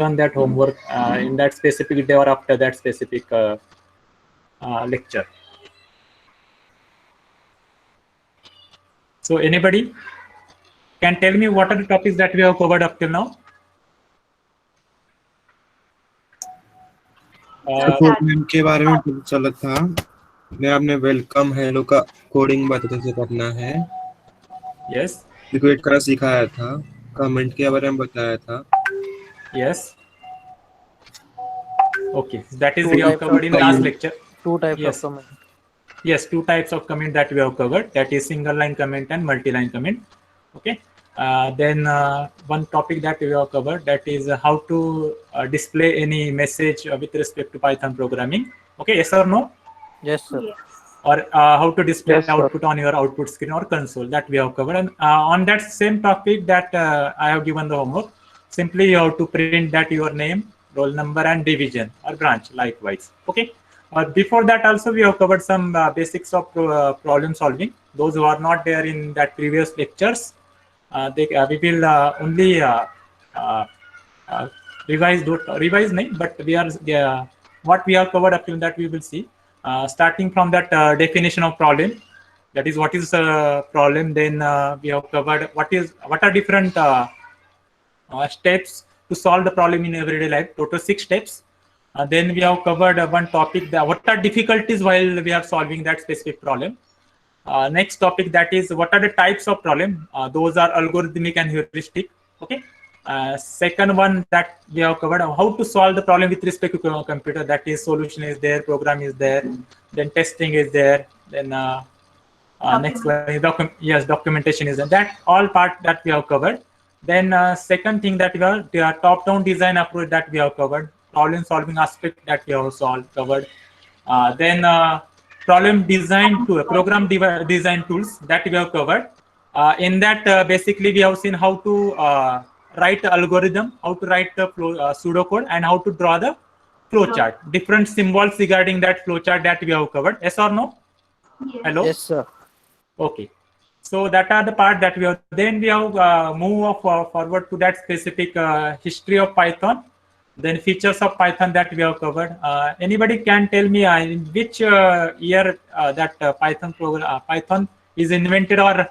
done that homework in that specific day or after that specific lecture. So anybody can tell me what are the topics that we have covered up till now? Coding के बारे में पता चला था। मैं आपने welcome hello का coding बताते कैसे करना है। Yes. क्रिएट करना सिखाया था। कमेंट के बारे में बताया था। Yes. Okay, that is we have covered in last lecture. Two types Yes. of comment. Yes, two types of comment that we have covered. That is single line comment and multi-line comment. Okay. Then one topic that we have covered, that is how to display any message with respect to Python programming. Okay, yes or no? Yes, sir. Yes. Or how to display Yes, sir. output on your output screen or console, that we have covered. And on that same topic that I have given the homework, simply you have to print that your name, roll number and division or branch likewise. Okay. Before that also we have covered some basics of problem solving. Those who are not there in that previous lectures, we will only revise name, but we are what we have covered up till that we will see. Starting from that definition of problem, that is what is a problem. Then we have covered what are different steps to solve the problem in everyday life. Total 6 steps. Then we have covered one topic, that what are difficulties while we are solving that specific problem. Next topic, that is what are the types of problem. Those are algorithmic and heuristic. Okay. Second one that we have covered, how to solve the problem with respect to a computer. That is solution is there, program is there, then testing is there, then next one is documentation is there. That all part that we have covered. Then second thing that we have, the top-down design approach that we have covered, problem solving aspect that we have covered. Then problem design to program design tools that we have covered. In that basically we have seen how to write the algorithm, how to write the pseudocode, and how to draw the flowchart. Different symbols regarding that flowchart that we have covered. Yes or no? Yes. Hello? Yes, sir. Okay. So that are the part that we have. Then we have move forward to that specific history of Python. Then features of Python that we have covered. Anybody can tell me in which year that Python is invented, or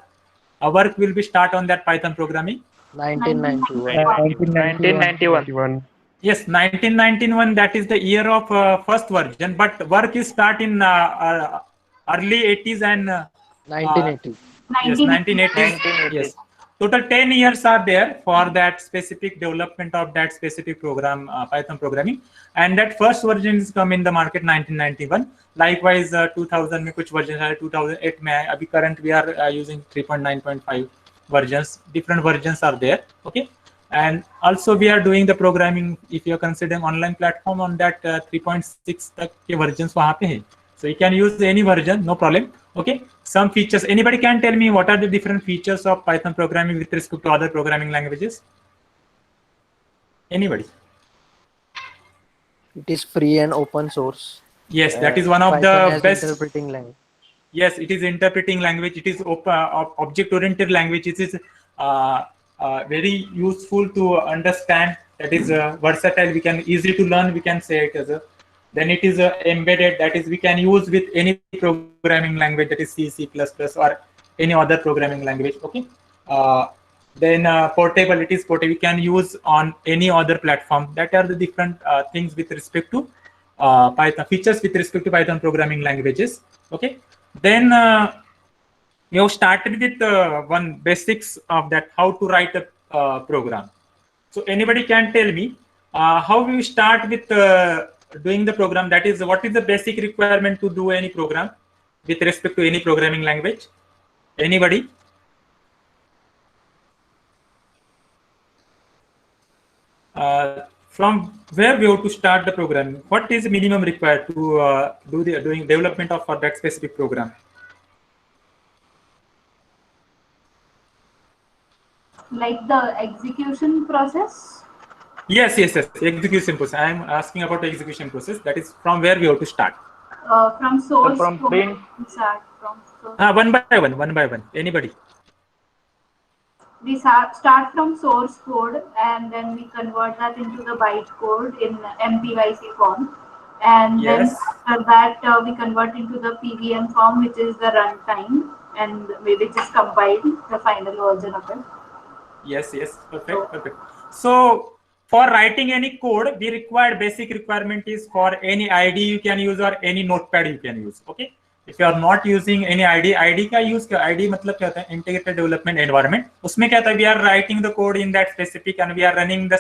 work will be start on that Python programming? 1991. 1991. Yes, 1991. That is the year of first version, but work is start in early 80s and 1980. yes, 1980s. Yes. Total 10 years are there for that specific development of that specific program, Python programming. And that first version is come in the market 1991. Likewise, 2000 में कुछ versions are 2008 में अभी current we are using 3.9.5 versions. Different versions are there. Okay. And also we are doing the programming, if you are considering online platform, on that 3.6 तक के versions वहाँ पे है. So you can use any version, no problem. Okay. Some features. Anybody can tell me what are the different features of Python programming with respect to other programming languages? Anybody? It is free and open source. Yes, that is one of Python the has best. interpreting language. Yes, it is interpreting language. It is object-oriented language. It is very useful to understand. That is versatile. We can easy to learn. We can say it as a. Then it is embedded. That is we can use with any programming language. That is C, C++, or any other programming language. Okay. Then portable. It is portable. We can use on any other platform. That are the different things with respect to Python features with respect to Python programming languages. Okay. Then we have started with one basics of that, how to write a program. So anybody can tell me how we start with doing the program. That is, what is the basic requirement to do any program with respect to any programming language? Anybody? From where we have to start the program? What is the minimum required to do the development of for that specific program? Like the execution process? Yes. Execution process. I am asking about the execution process. That is from where we have to start. From source From code. print. Start from source. One by one. Anybody? we start from source code and then we convert that into the bytecode in MPYC form. And then Yes. after that, we convert into the PVM form, which is the runtime, and which is compiled, the final version of it. Yes, perfect, perfect. So for writing any code, we require basic requirement is for any ID you can use or any notepad you can use. Okay. If you are not using any ID का use क्या ID मतलब क्या होता है integrated development environment. उसमें क्या होता है we are writing the code in that specific and we are running the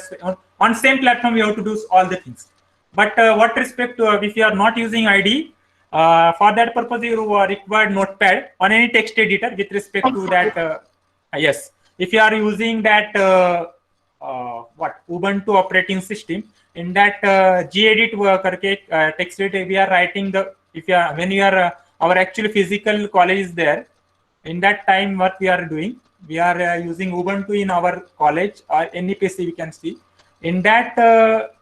on same platform we have to do all the things. But what respect to if you are not using ID, for that purpose you require notepad on any text editor with respect to that. Yes. If you are using that what Ubuntu operating system, in that gedit करके text editor we are writing the when you are our actual physical college is there. In that time, what we are doing, we are using Ubuntu in our college or any PC we can see. In that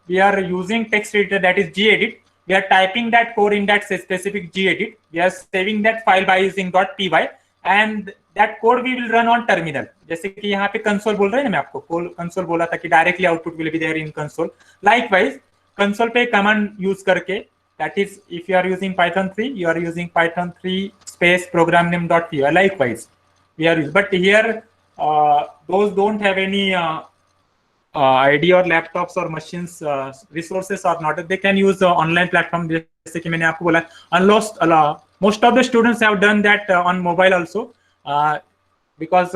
we are using text editor, that is gedit. We are typing that code in that specific gedit. We are saving that file by using .py and that code we will run on terminal. जैसे कि यहाँ पे console बोल रहे हैं ना, मैं आपको console बोला था कि directly output will be there in console. Likewise, console पे command use करके, that is if you are using Python 3, you are using Python 3 space program name .py. Likewise, we are, but here those don't have any ID or laptops or machines resources or not. They can use online platform. जैसे कि मैंने आपको बोला, most of the students have done that on mobile also, because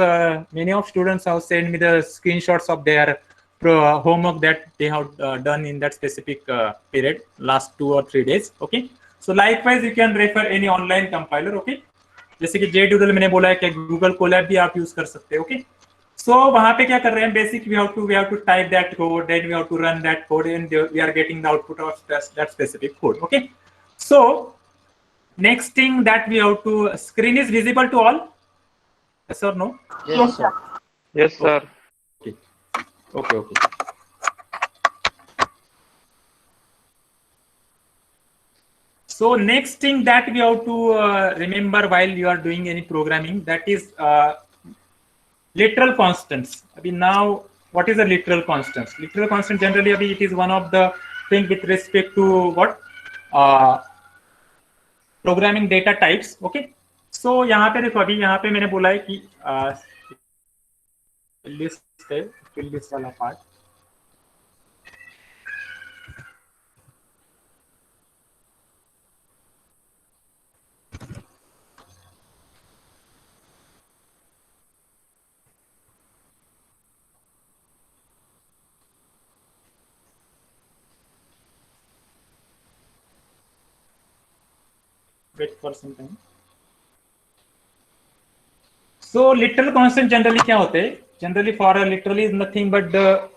many of students have sent me the screenshots of their homework that they have done in that specific period, last 2 or 3 days. Okay, so likewise you can refer any online compiler. Okay, जैसे कि JDoodle मैंने बोला है कि Google Colab भी आप use कर सकते हैं. Okay, so वहाँ पे क्या कर रहे हैं, basic we have to type that code, then we have to run that code, and we are getting the output of that specific code. Okay, so next thing that we have to, screen is visible to all? Yes or no? Yes, sir. Yes, sir. Okay. So next thing that we have to remember while you are doing any programming, that is literal constants. I mean, now what is a literal constant? Literal constant generally it is one of the thing with respect to what programming data types. Okay, so यहाँ पे देखो, अभी यहाँ पे मैंने बोला है कि list है, fill list वाला part. Wait for some time. So literal constant generally क्या होते हैं? Generally for a literal is nothing but the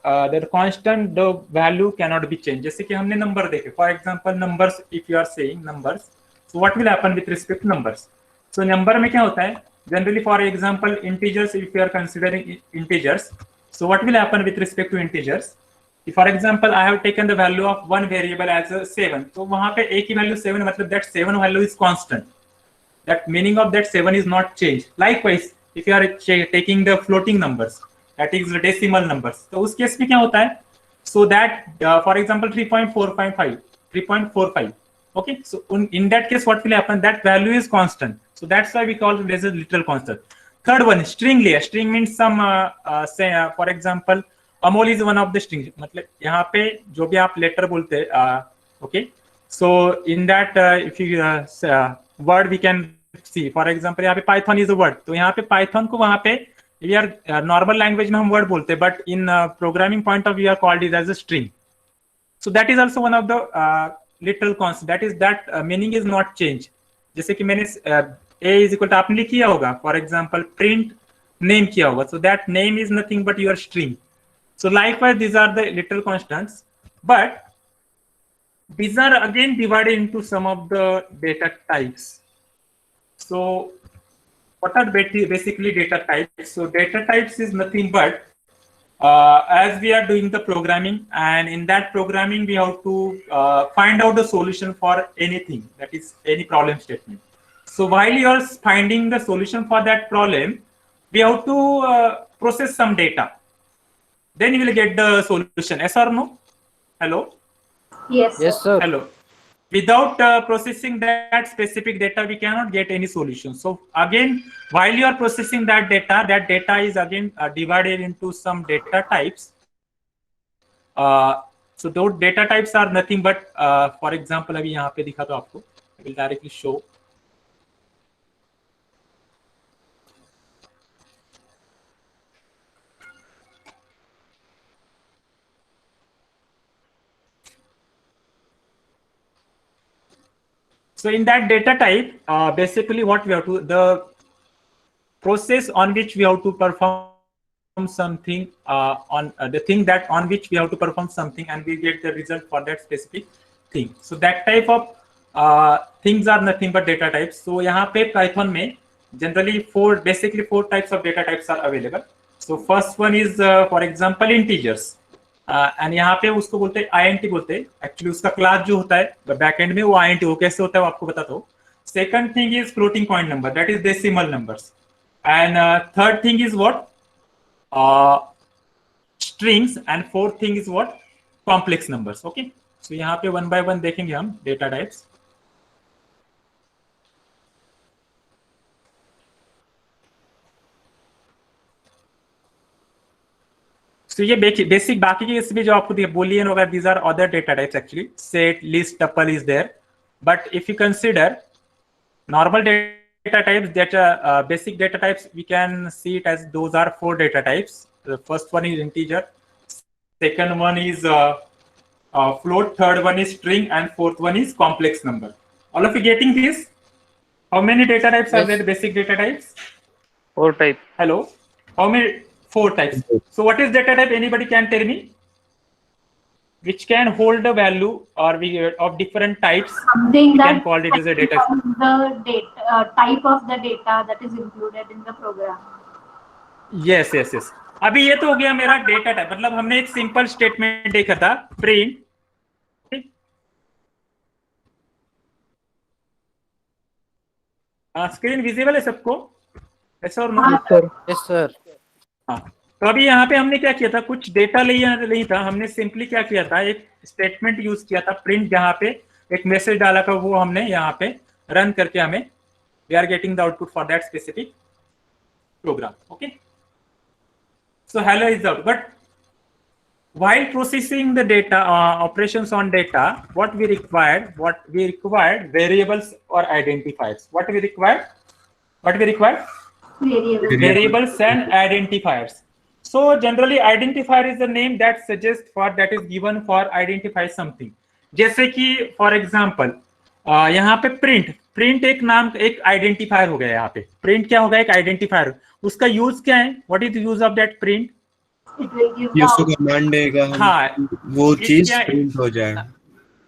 constant, the value cannot be changed. जैसे कि हमने number देखे. For example, numbers, if you are saying numbers, so what will happen with respect to numbers? So number में क्या होता है? Generally, for example, integers, if you are considering integers, so what will happen with respect to integers? If, for example, I have taken the value of one variable as a 7, so वहाँ पे a की value 7 मतलब that 7 value is constant. That meaning of that 7 is not changed. Likewise, if you are taking the floating numbers, that is the decimal numbers, तो उस case में क्या होता है? So that, for example, 3.45. Okay, so in that case, what will happen? That value is constant. So that's why we call it as a literal constant. Third one, string layer. String means some, for example, Amol is one of the strings. मतलब यहाँ पे जो भी आप letter बोलते हैं, okay. So in that, if you word we can see, for example, यहाँ पे Python is a word. तो यहाँ पे Python को वहाँ पे we are normal language में हम word बोलते हैं, but in programming point of view, we are called it as a string. So that is also one of the literal constant. That is that meaning is not changed. जैसे कि मैंने a is equal to आपने लिखा होगा, for example, print name किया होगा. So that name is nothing but your string. So likewise, these are the literal constants, but these are again divided into some of the data types. So what are basically data types? So data types is nothing but as we are doing the programming, and in that programming we have to find out the solution for anything, that is any problem statement. So while you are finding the solution for that problem, we have to process some data. Then you will get the solution. Yes or no? Hello? Yes. Yes, sir. Hello. Without processing that specific data, we cannot get any solution. So again, while you are processing that data is again divided into some data types. So those data types are nothing but, for example, अभी यहाँ पे दिखा तो आपको, I will directly show. So in that data type, basically what we have to, the process on which we have to perform something on the thing that on which we have to perform something, and we get the result for that specific thing. So that type of things are nothing but data types. So यहाँ पे Python में generally basically four types of data types are available. So first one is for example integers. And यहाँ पे उसको बोलते हैं INT बोलते हैं. एक्चुअली उसका क्लास जो होता है बैकएंड में वो INT वो कैसे होता है वो आपको बताता हूँ. Second thing is floating point number, that is decimal numbers. And third thing is what strings. And fourth thing is what complex numbers. Okay, so यहाँ पे वन बाय वन देखेंगे हम डेटा टाइप्स. तो ये बेसिक बाकी की इसमें जो आपको boolean वगैरह these are other data types actually. Set, list, tuple is there. But if you consider normal data types, that basic data types, we can see it as those are four data types. The first one is integer, second one is float, third one is string, and fourth one is complex number. All of you getting this? How many data types are there? Basic data types? 4 types. Hello? How many? 4 types. So what is data type? Anybody can tell me? Which can hold a value or of different types. Something we that can call it as a data. The data type of the data that is included in the program. Yes. अभी ये तो हो गया मेरा data type. मतलब हमने एक simple statement देखा था, प्रिंट. स्क्रीन विजिबल है सबको? यस और नो? Yes sir. हाँ, तो अभी यहाँ पे हमने क्या किया था, कुछ डेटा नहीं था. हमने सिंपली क्या किया था, एक स्टेटमेंट यूज किया था प्रिंट, जहाँ पे एक मैसेज डाला था, वो हमने यहाँ पे रन करके हमें we are getting the output for that specific program. Okay, so hello is out. But while processing the data operations on data, what we required variables or identifiers. What we required variables and identifiers. So generally identifier is the name that suggests that is given for identify something. जैसे कि for example यहाँ पे print एक नाम एक identifier हो गया. यहाँ पे print क्या होगा, एक identifier. उसका यूज क्या है? What is the use of that print? ये उसको कमांड देगा, हाँ, वो चीज प्रिंट हो जाए.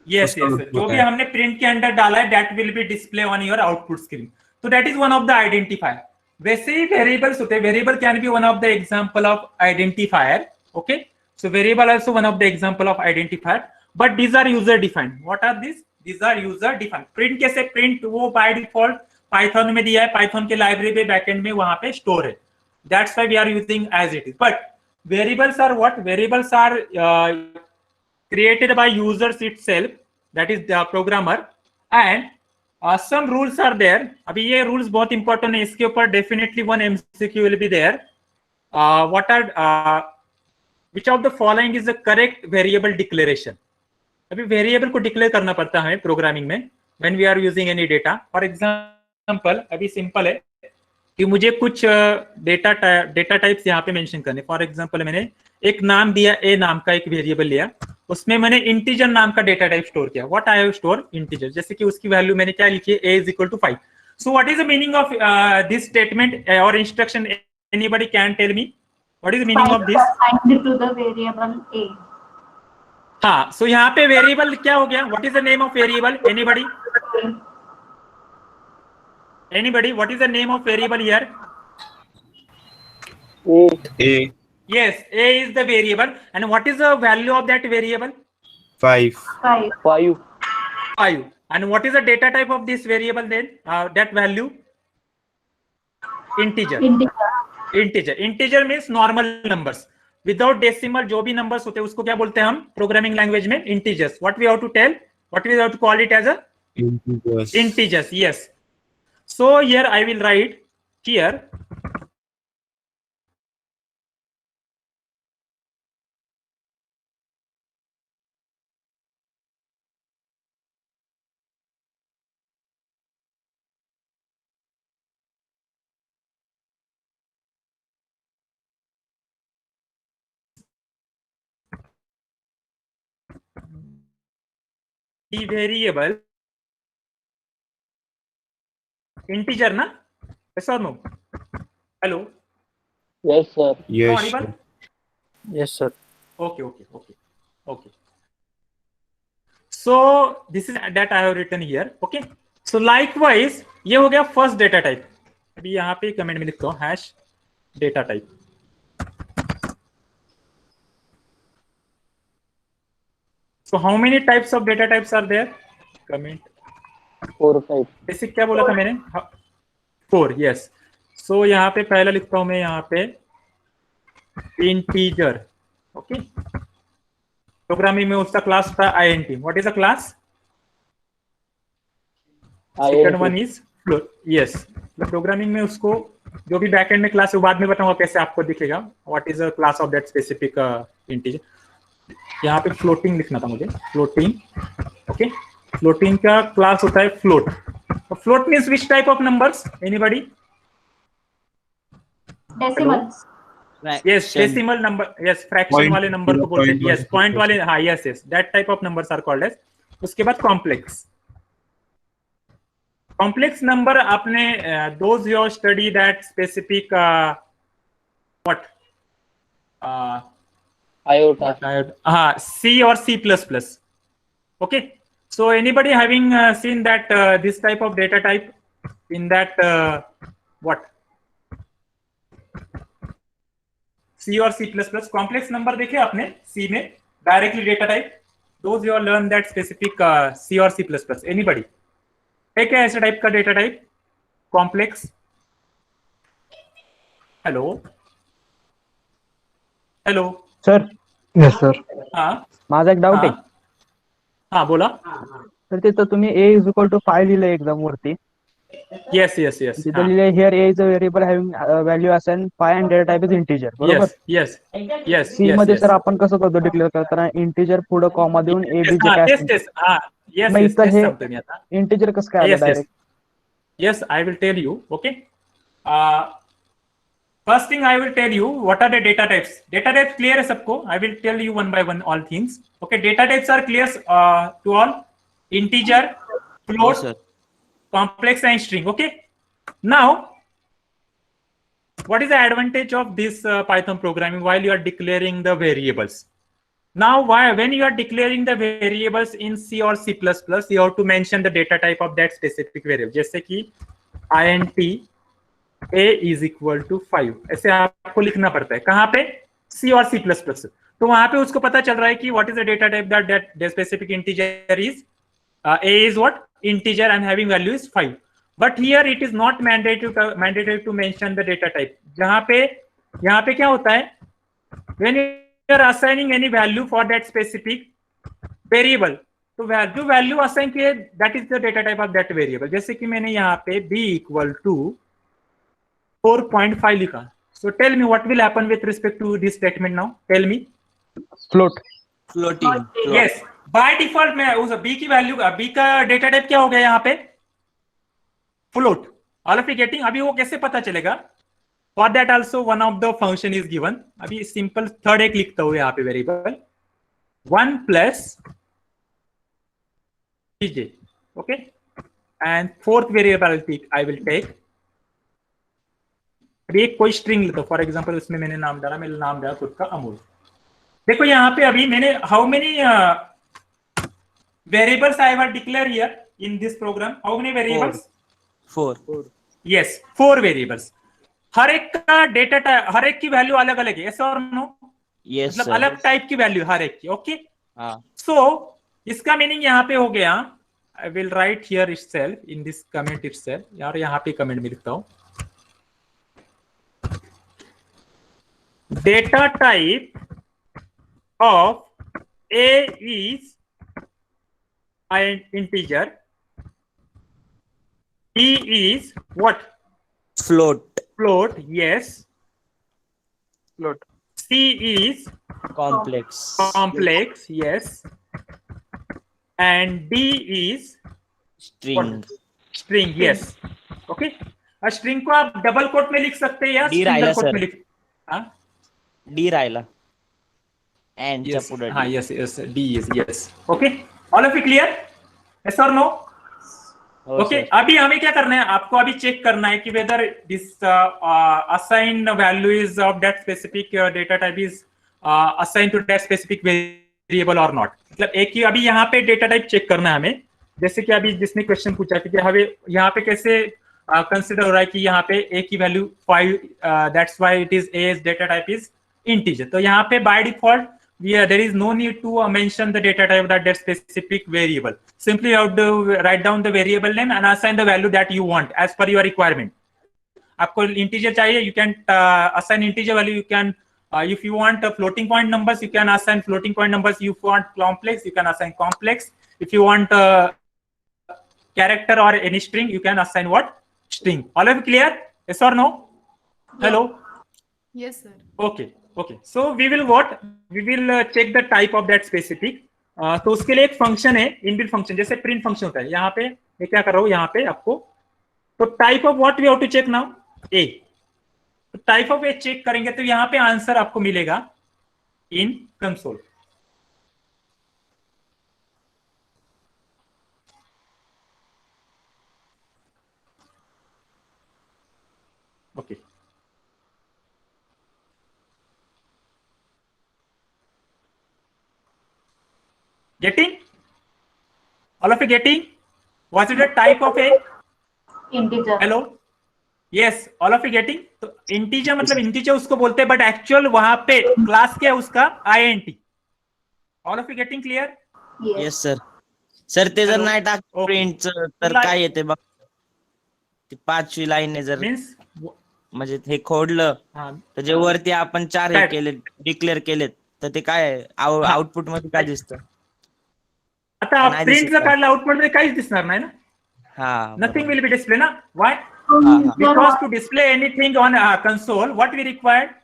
Yes. जो भी हमने प्रिंट के अंदर डाला है that will be display on your output screen. So that is one of the identifier. वैसे ही वेरिएबल्स होते हैं. Variable can be one of the example of identifier. Okay, so variable also one of the example of identifier, but these are user defined. What are this? These are user defined. Print कैसे? Print वो by default Python में दिया है, Python के library पे backend में वहां पे स्टोर है. That's why we are using as it is. But variables are what? Variables are created by users itself, that is the programmer, and some rules are there. अभी ये rules बहुत important है. इसके ऊपर definitely one MCQ will be there. Which of the following is the correct variable declaration? अभी variable को declare करना पड़ता है programming में when we are using any data. For example, अभी simple है कि मुझे कुछ data types यहाँ पे mention करने. For example, मैंने एक नाम दिया, a नाम का एक variable लिया, उसमें मैंने इंटीजर नाम का डेटा टाइप स्टोर किया. What I have store? Integer. जैसे कि उसकी वैल्यू मैंने क्या लिखी है, a is equal to 5. So what is the meaning of this statement और instruction? Anybody can tell me what is the meaning of this? Assigned to the variable a. हाँ, सो यहाँ पे वेरिएबल क्या हो गया? What is the name of variable? Anybody what is the name of variable here? A. Yes, a is the variable, and what is the value of that variable? 5. 5. And what is the data type of this variable then? That value? Integer. Integer means normal numbers without decimal, जो भी numbers होते हैं उसको क्या बोलते हैं हम programming language में? Integers. What we have to tell, what we have to call it as a integers. Yes, so here I will write here the variable integer na, yes or no? Hello, Yes, sir. Yes. audible? Yes, sir. Okay. So this is that I have written here. Okay, so likewise ये हो गया first data type. अभी यहाँ पे comment में लिखता हूँ hash data type. So how many types of data types are there? Comment. 4 or 5. Basic क्या बोला था मैंने? 4. यस. सो यहाँ पे पहला लिखता हूं मैं यहाँ पे इंटीजर. ओके, प्रोग्रामिंग में उसका क्लास था INT. What is a class? Second one is float. Yes, programming में उसको जो भी बैकएंड में क्लास है बाद में बताऊंगा कैसे आपको दिखेगा. What is a class of that specific integer. यहाँ पे फ्लोटिंग लिखना था मुझे. फ्लोटिंग. ओके, फ्लोटिंग का क्लास होता है float. Float means which type of numbers? Anybody? Decimals. Yes, decimal number. Yes, fraction वाले नंबर को बोलते हैं. यस, पॉइंट वाले. हाँ, yes, that type of numbers are called as. उसके बाद कॉम्प्लेक्स. कॉम्प्लेक्स नंबर आपने those you study that specific what Iota. हाँ, C or C++. Okay, so anybody having seen that this type of data type in that what C or C++? complex number देखे आपने C में directly data type? those you all learn that specific C or C++. anybody है क्या ऐसे type का data type complex? Hello sir. Yes sir. हाँ माझा एक डाऊट आहे. हाँ बोला. तर तिथं तुम्ही a इज इक्वल टू 5 लिहिलंय एकदम वरती. येस. तिथं लिहिलंय here a is a variable having value असेल 5 and data type is integer. बरोबर. येस. सी मध्ये सर आपण कसं करतो डिक्लेअर करताना इंटीजर पुढे कॉमा देऊन a b जे काय असेल. मग इथं हे इंटीजर कसं काय आलं direct? Yes, I will tell you. Okay. First thing I will tell you what are the data types. Data types clear है सबको? I will tell you one by one all things. Okay. Data types are clear to all. Integer, float, yes, complex, and string. Okay. Now, what is the advantage of this Python programming while you are declaring the variables? Now, when you are declaring the variables in C or C++, you have to mention the data type of that specific variable. जैसे कि int a is equal to 5 ऐसे आपको लिखना पड़ता है. कहाँ पे? C और C++. तो वहां पे उसको पता चल रहा है कि what is the data type that the specific integer is. A is what? Integer and having value is 5. But here it is not mandatory to mention the data type. जहाँ पे यहाँ पे क्या होता है? When you are assigning any value for that specific variable, तो value assign किए, that is the data type of that variable. जैसे कि मैंने यहाँ पे b equal to 4.5 लिखा. So tell me what will happen with respect to this statement now. Tell me. Floating. Yes. By default मैं उस b की वैल्यू, b का डेटा टाइप क्या हो गया यहाँ पे? Float. All of you getting? अभी वो कैसे पता चलेगा? For that also one of the function is given. अभी simple third एक लिखता हूँ यहाँ पे variable 1 plus pj. Okay. And fourth variable I will take. अभी एक कोई स्ट्रिंग लेता हूँ. फॉर एग्जाम्पल उसमें मैंने नाम डाला, मेरा नाम डाला खुद का अमूल. देखो यहाँ पे अभी मैंने how many variables I have declare here in this program. How many variables? 4. Yes, 4 variables. हर एक का डेटा टाइप, हर एक की वैल्यू अलग अलग है. यस और नो? यस, मतलब अलग टाइप की वैल्यू हर एक की. ओके. हाँ. सो इसका मीनिंग यहाँ पे हो गया. I will write here itself in this comment itself. यार यहाँ पे कमेंट में लिखता हूँ. data type of A is an integer, B is what? Float. Float, yes. Float. C is Complex. complex, yes. And D is String. String, yes, okay. String को आप double quote में लिख सकते हैं या डी सिंगल राहिला coat sir. में लिख, हाँ डी राहिला. And yes, पुढे हाँ D. yes, yes, D is yes, okay, all of you clear, yes or no? हो ओके, सर. अभी हमें क्या करना है, आपको अभी चेक करना है कि whether this assign value is of that specific data type is assign to that specific variable और नॉट। मतलब एक ही अभी यहाँ पे डेटा टाइप चेक करना है हमें, जैसे कि अभी जिसने क्वेश्चन पूछा कि हमें यहाँ पे कैसे कंसिडर हो रहा है कि यहाँ पे ए की value 5, that's why it is a data type is integer. तो यहाँ पे by default there is no need to mention the data type that specific variable. Simply you have to write down the variable name and assign the value that you want as per your requirement. आपको integer चाहिए, you can assign integer value. You can if you want floating point numbers, you can assign floating point numbers. If you want complex, you can assign complex. If you want character or any string, you can assign what? String. All of you clear? Yes or no? Hello? Yes, sir. Okay. Okay, so we will what? We will check the type of that specific. तो उसके लिए एक function है, inbuilt function, जैसे print function होता है। यहाँ पे मैं क्या कर रहा हूँ, यहाँ पे आपको तो type of what we have to check now, ए। तो टाइप ऑफ ए चेक करेंगे तो यहाँ पे आंसर आपको मिलेगा in console. Okay, getting? All of you getting? What is the type of a integer? hello? Yes, all of you getting? तो integer मतलब integer उसको बोलते हैं, but actual वहां पे क्लास क्या है उसका int. All of you getting clear? Yes sir. Sir ते जर Hello? नाही टाक Okay. प्रिंट तर Like- काय येते बघ, ती 5वी लाईन आहे जर Means म्हणजे हे खोडलं हाँ, तर जे वरती आपण 4 हे Type. केले डिक्लेअर केलेत तर ते काय आउटपुट मध्ये काय दिसतं? आता आप नाही प्रिंट दिसत जर का? काढलं आउटपुट मध्ये काहीच दिसणार नाही ना, हा नथिंग विल बी डिस्प्ले ना, व्हाय? हाँ, Because to display anything on console, what we required?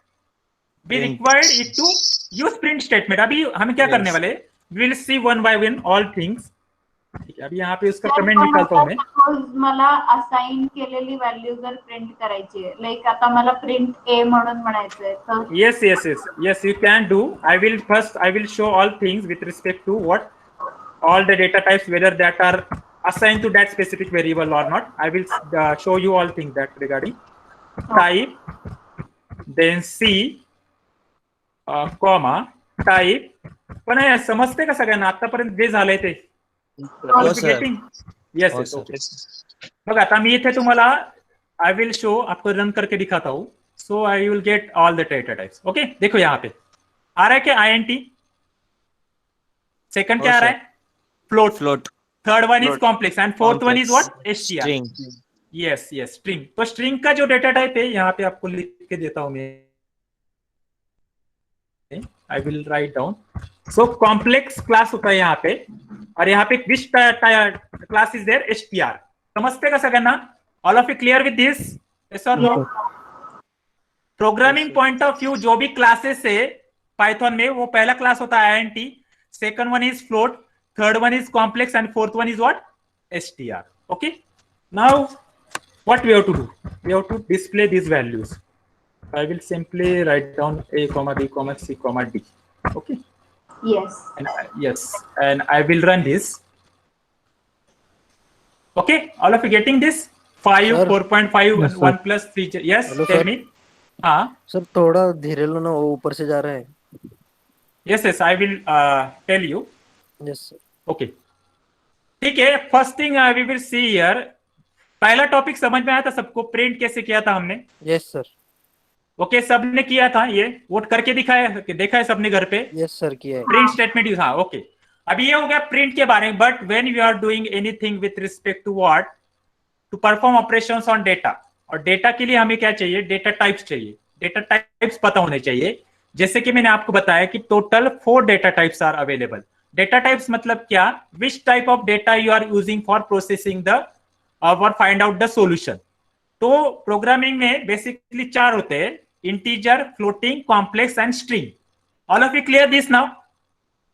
We Print. required it to use print statement. अभी हम क्या Yes. करने वाले? We will see one by one all things. ठीक है, अभी यहाँ पे उसका कमेंट निकालता हूँ मैं। सपोज मला असाइन केलेली व्हॅल्यू जर प्रिंट करायची आहे, लाईक आता मला प्रिंट ए म्हणून म्हणायचंय, तर Yes, yes, yes, yes. You can do. I will show all things with respect to what all the data types, whether that are assigned to that specific variable or not. I will show you all things that regarding type, then C, comma type. पण हे समजते का सगळ्यांना आतापर्यंत जे झालंय ते? हो sir. Yes, हो yes, sir. okay. बघा आता मी इथे तुम्हाला I will show, आपको रन करके दिखाता हूँ. So I will get all the data types. Okay, देखो यहाँ पे आ रहा है क्या INT? सेकंड क्या आ रहा है? Float. Float. Third one is complex and fourth one is what? STR. String. Yes, yes, string. तो string का जो डेटा टाइप है यहाँ पे आपको लिख के देता हूँ मैं. I will write down. So complex class होता है यहाँ पे, और यहाँ पे which class is there? STR. समझते का सगळ्यांना? All of you clear with this? Yes or no? Programming point of view जो भी क्लासेस है पाइथन में, वो पहला क्लास होता है INT, second one is float, third one is complex, and fourth one is what? STR. Okay, now what we have to do? We have to display these values. I will simply write down A comma B comma C comma D. Okay, yes. and yes, and I will run this. Okay, all of you getting this? 5, Sir. 4.5, Yes, sir. 1 plus 3. Yes, Hello, tell sir. me. हाँ, sir थोड़ा धीरे लो ना, वो ऊपर से जा रहा है। yes, yes, I will tell you. Yes sir. Okay, ठीक है। First thing we will see here, पहला टॉपिक समझ में आया था सबको? प्रिंट कैसे किया था हमने? Yes sir. ओके, सबने किया था, ये वोट करके दिखाया, देखा है सबने घर पे? यस सर किया है। प्रिंट स्टेटमेंट यूज, हाँ ओके। अभी ये हो गया प्रिंट के बारे में, but when you are doing anything with respect to what, to perform operations on data, और डेटा के लिए हमें क्या चाहिए? डेटा टाइप्स चाहिए। डेटा टाइप्स पता होने चाहिए जैसे कि मैंने आपको बताया कि total 4 data types are available. Data types मतलब क्या, which type of data you are using for processing the और फाइंड आउट द सॉल्यूशन। तो प्रोग्रामिंग में बेसिकली 4 होते हैं, integer, floating, complex and string. All of you clear this now?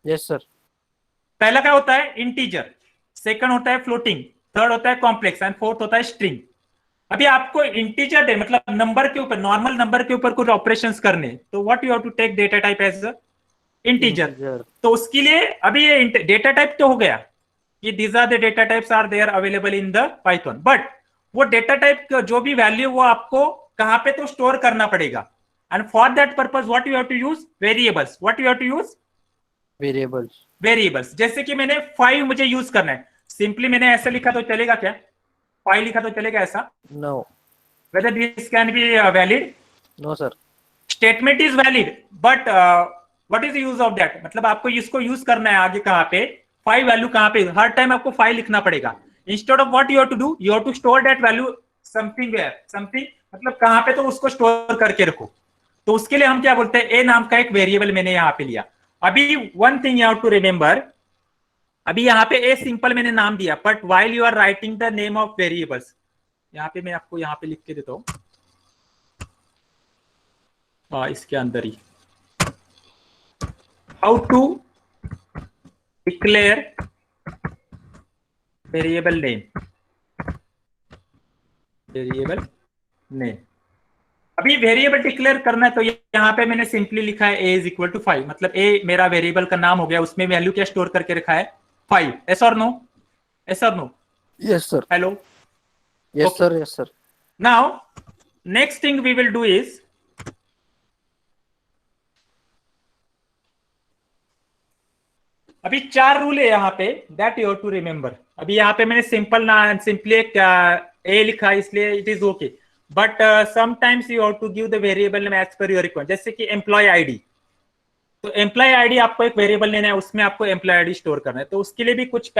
Yes sir. पहला क्या होता है, इंटीजर, सेकंड होता है फ्लोटिंग, थर्ड होता है कॉम्प्लेक्स एंड फोर्थ होता है स्ट्रिंग। अभी आपको इंटीजर है मतलब नंबर के ऊपर, नॉर्मल नंबर के ऊपर कुछ ऑपरेशंस करने, तो what you have to take data type as integer. तो उसके लिए अभी ये डेटा टाइप तो हो गया कि these are the data types are there available in the Python, but वो डेटा टाइप जो भी वैल्यू वो आपको कहां पे तो स्टोर करना पड़ेगा। And for that purpose what you have to use, variables. What you have to use, variables. Variables. जैसे कि मैंने 5 मुझे यूज करना है, सिंपली मैंने ऐसे लिखा तो चलेगा क्या, 5 लिखा तो चलेगा ऐसा? No. Whether this can be valid? No sir. Statement is valid, but what is the use of that? मतलब आपको इसको यूज करना है आगे कहाँ पे, 5 वैल्यू कहाँ पे, हर टाइम आपको 5 लिखना पड़ेगा। Instead of what you have to do, you have to store that value something where, something मतलब कहाँ पे तो उसको स्टोर करके रखो। तो उसके लिए हम क्या बोलते हैं, ए नाम का एक वेरिएबल मैंने यहाँ पे लिया। अभी one thing you have to remember, अभी यहाँ पे ए सिंपल मैंने नाम दिया, but while you are writing the name of variables, यहाँ पे मैं आपको यहाँ पे लिख के देता हूँ, इसके अंदर ही, how to declare variable name, variable name. अभी वेरिएबल डिक्लेयर करना है तो यहाँ पे मैंने सिंपली लिखा है ए इज इक्वल टू 5, मतलब ए मेरा वेरिएबल का नाम हो गया, उसमें वैल्यू क्या स्टोर करके रखा है 5। यस और नो, यस और no? Yes sir. Hello, yes sir, yes sir. now next thing we will do is, अभी 4 रूल है यहाँ पे that you have to remember। अभी यहाँ पे मैंने सिंपली एक a लिखा इसलिए it is okay, but sometimes you have to give the variable name as per your requirement। जैसे कि employee ID, तो employee ID आपको एक वेरिएबल लेना है, उसमें आपको employee ID स्टोर करना है, तो उसके लिए भी कुछ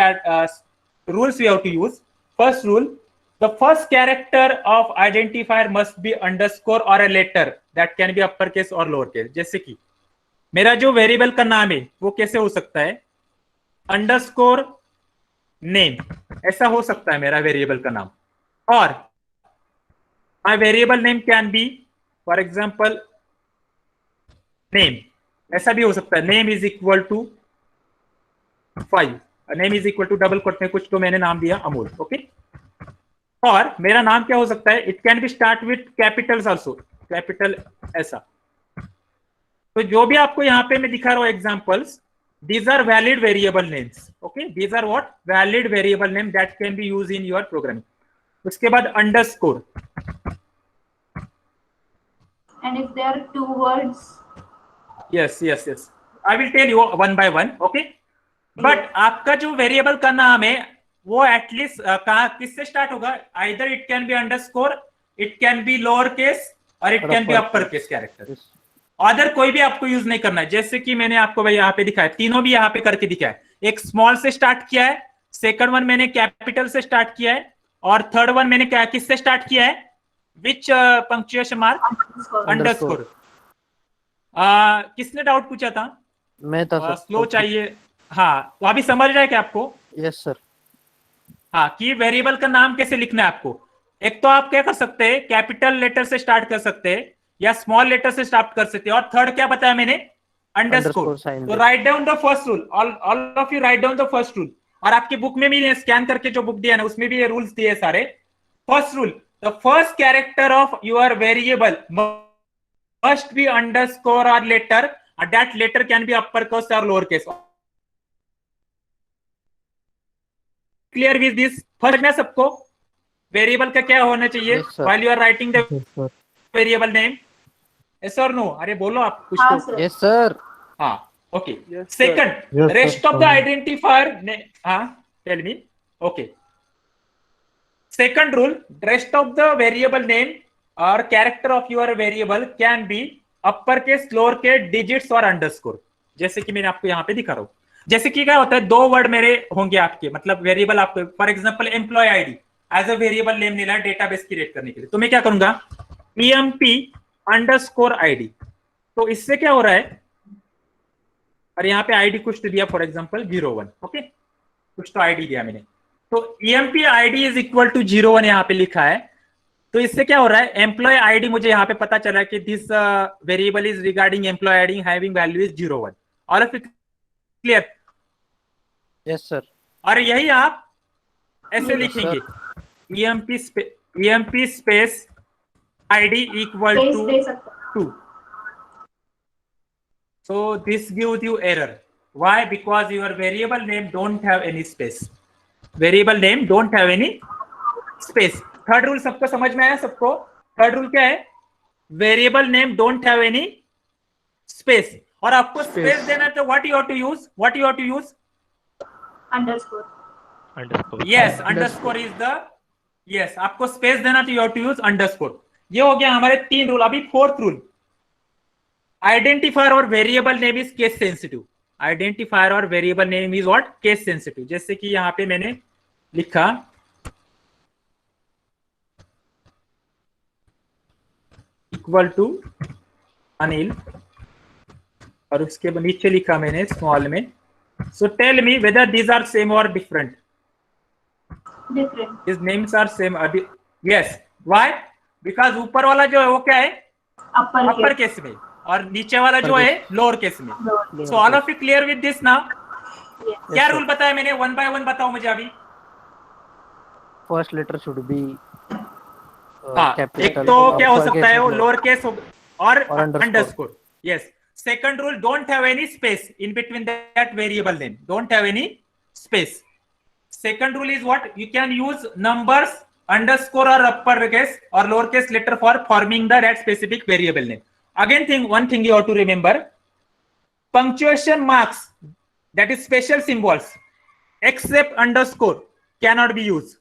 rules you have to use। First rule, the first character of identifier must be underscore or a letter that can be uppercase or lowercase। जैसे कि मेरा जो वेरिएबल का नाम है वो कैसे हो सकता है, अंडरस्कोर नेम, ऐसा हो सकता है मेरा वेरिएबल का नाम। और my variable name can be for example name, ऐसा भी हो सकता है, name is equal to 5, name is equal to double quote में कुछ तो मैंने नाम दिया अमूल, ओके। और मेरा नाम क्या हो सकता है, it can B start with Capitals also, capital ऐसा। तो जो भी आपको यहाँ पे मैं दिखा रहा हूँ examples, these are valid variable names, okay, these are what, valid variable name that can be use in your programming. उसके बाद underscore, And if there are 2 words, yes I will tell you one by one, okay। But आपका जो variable का नाम है वो at least कहाँ किससे स्टार्ट होगा, either it can be underscore, it can be lower case और it can be upper case character. Other कोई भी आपको यूज नहीं करना है। जैसे कि मैंने आपको भाई यहाँ पे दिखाया, तीनों भी यहाँ पे करके दिखाया, एक स्मॉल से स्टार्ट किया है, सेकंड वन मैंने कैपिटल से स्टार्ट किया है, और थर्ड वन मैंने क्या किससे स्टार्ट किया है, विच पंक्चुएशन मार्क, अंडरस्कोर। किसने डाउट पूछा था? मैं था। स्लो चाहिए, हाँ, तो अभी समझ रहा है क्या आपको? Yes sir. हाँ, कि वेरिएबल का नाम कैसे लिखना है आपको। एक तो आप क्या कर सकते हैं, कैपिटल लेटर से स्टार्ट कर सकते हैं या स्मॉल लेटर से स्टार्ट कर सकते हैं, और थर्ड क्या बताया मैंने, अंडरस्कोर। तो right down the first rule, all of you right down the first rule. और आपकी बुक में भी स्कैन करके जो बुक दिया ना उसमें भी ये रूल्स दिए सारे। First rule, the first character of your variable must be underscore और letter, that letter can be upper case और lower case. Clear with this? First में सबको वेरिएबल का क्या होना चाहिए while you are writing the variable name? Yes और no? अरे बोलो आप कुछ तो। Yes sir. हाँ, okay. Second, rest of the identifier, हाँ tell me, okay. Second rule, rest of the variable name और character of your variable can be upper case, lower case, digits और अंडरस्कोर। जैसे कि मैंने आपको यहाँ पे दिखा रहा हूँ। जैसे कि क्या होता है, 2 वर्ड मेरे होंगे आपके, मतलब वेरिएबल आपको, for example employ ID as a variable name लेना है डेटाबेस क्रिएट करने के लिए, तो मैं क्या करूंगा, emp_id। तो इससे क्या हो रहा है, और यहाँ पे आईडी कुछ तो दिया, फॉर एग्जांपल 01, ओके, कुछ तो आईडी दिया मैंने, तो EMP ID is equal to 01 यहाँ पे लिखा है। तो इससे क्या हो रहा है, एम्प्लॉय आईडी मुझे यहाँ पे पता चला कि this variable is regarding employ ID having value is 01। All of it clear? Yes sir. और यही आप ऐसे लिखेंगे, EMP space ID equal to 2। So this gives you error. Why? Because your variable name don't have any space. Variable name don't have any space. Third rule सबको समझ में आया? सबको थर्ड रूल क्या है? Variable name don't have any space. और आपको स्पेस देना है तो what you have to use? What you have to use? Underscore. Yes, underscore is the, yes, आपको स्पेस देना तो you have to use underscore. ये हो गया हमारे 3 रूल। अभी फोर्थ रूल, आइडेंटिफायर और variable name is case sensitive. Identifier और variable name is what? Case sensitive. जैसे कि यहां पे मैंने लिखा इक्वल टू अनिल, और उसके नीचे लिखा मैंने स्मॉल में, so tell me whether these are same और different. Different. His names are same. Yes. Why? Because ऊपर वाला जो है वो क्या है? अपर केस में, और नीचे वाला जो है लोअर केस में। So all of you clear with this now? क्या रूल बताया मैंने? 1 by 1 बताओ मुझे अभी। फर्स्ट लेटर शुड बी एक तो क्या हो सकता है, वो लोअर केस और underscore. Yes. Second rule, don't have any space in between that variable name, don't have any space. Second rule is what? You can use numbers, underscore or uppercase or lowercase letter for forming the that specific variable name. Again, one thing you have to remember: punctuation marks, that is special symbols, except underscore cannot be used.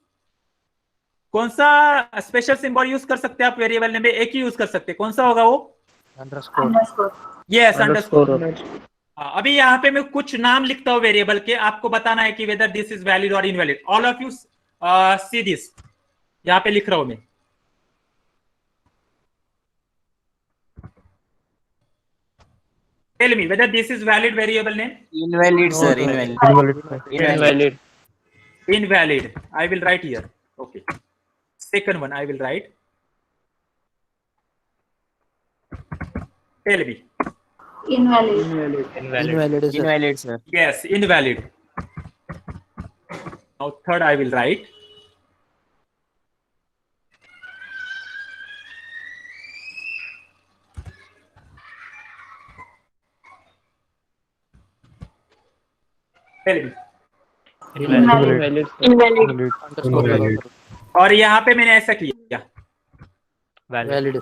कौन सा special symbol use कर सकते हैं आप variable name में? एक ही use कर सकते हैं। कौन सा होगा वो? अंडरस्कोर। Yes, underscore. अभी यहाँ पे मैं कुछ नाम लिखता हूँ वेरिएबल के, आपको बताना है कि वेदर दिस इज वैलिड और invalid. All of you see this, यहाँ पे लिख रहा हूं मैं। Tell me whether this is valid variable name. Invalid sir, invalid. Invalid. I will write here. Okay. Second one I will write. Tell me. Invalid, sir. Yes, invalid. Now third I will write. Tell me. Invalid. और यहाँ पे मैंने ऐसा किया। Valid.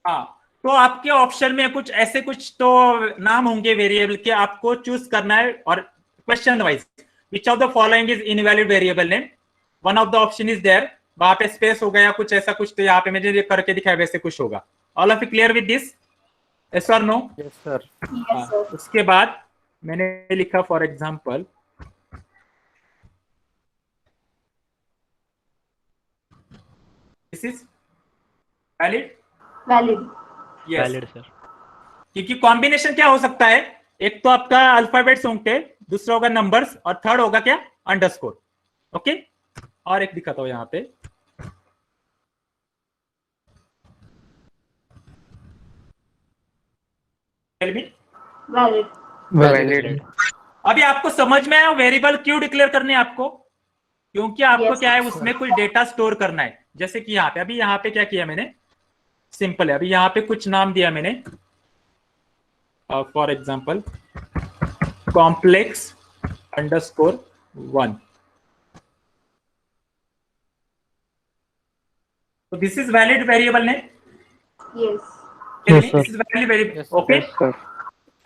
हाँ, तो आपके option में कुछ ऐसे कुछ तो नाम होंगे वेरिएबल के, आपको चूज करना है। और question wise, which of the following is invalid variable name? One of the option is there, वहां पे स्पेस होगा या कुछ ऐसा कुछ, तो यहाँ पे मैंने ये करके दिखाया वैसे कुछ होगा। All of you clear with this? Yes और नो? Yes, sir. उसके बाद मैंने लिखा for example this is valid. Valid sir. क्योंकि कॉम्बिनेशन क्या हो सकता है, एक तो आपका अल्फाबेट्स होंगे, दूसरा होगा नंबर्स, और थर्ड होगा क्या? अंडरस्कोर। ओके, और एक दिखाता हूं यहाँ पे। Valid. अभी आपको समझ में आया वेरिएबल क्यों डिक्लेयर करने हैं आपको? क्योंकि आपको Yes, क्या है, sir. उसमें कुछ डेटा स्टोर करना है। जैसे कि यहाँ पे, अभी यहाँ पे क्या किया मैंने, सिंपल है। अभी यहाँ पे कुछ नाम दिया मैंने, for example complex underscore 1। So this is valid variable name. Yes. This is valid variable. Okay. Yes, sir.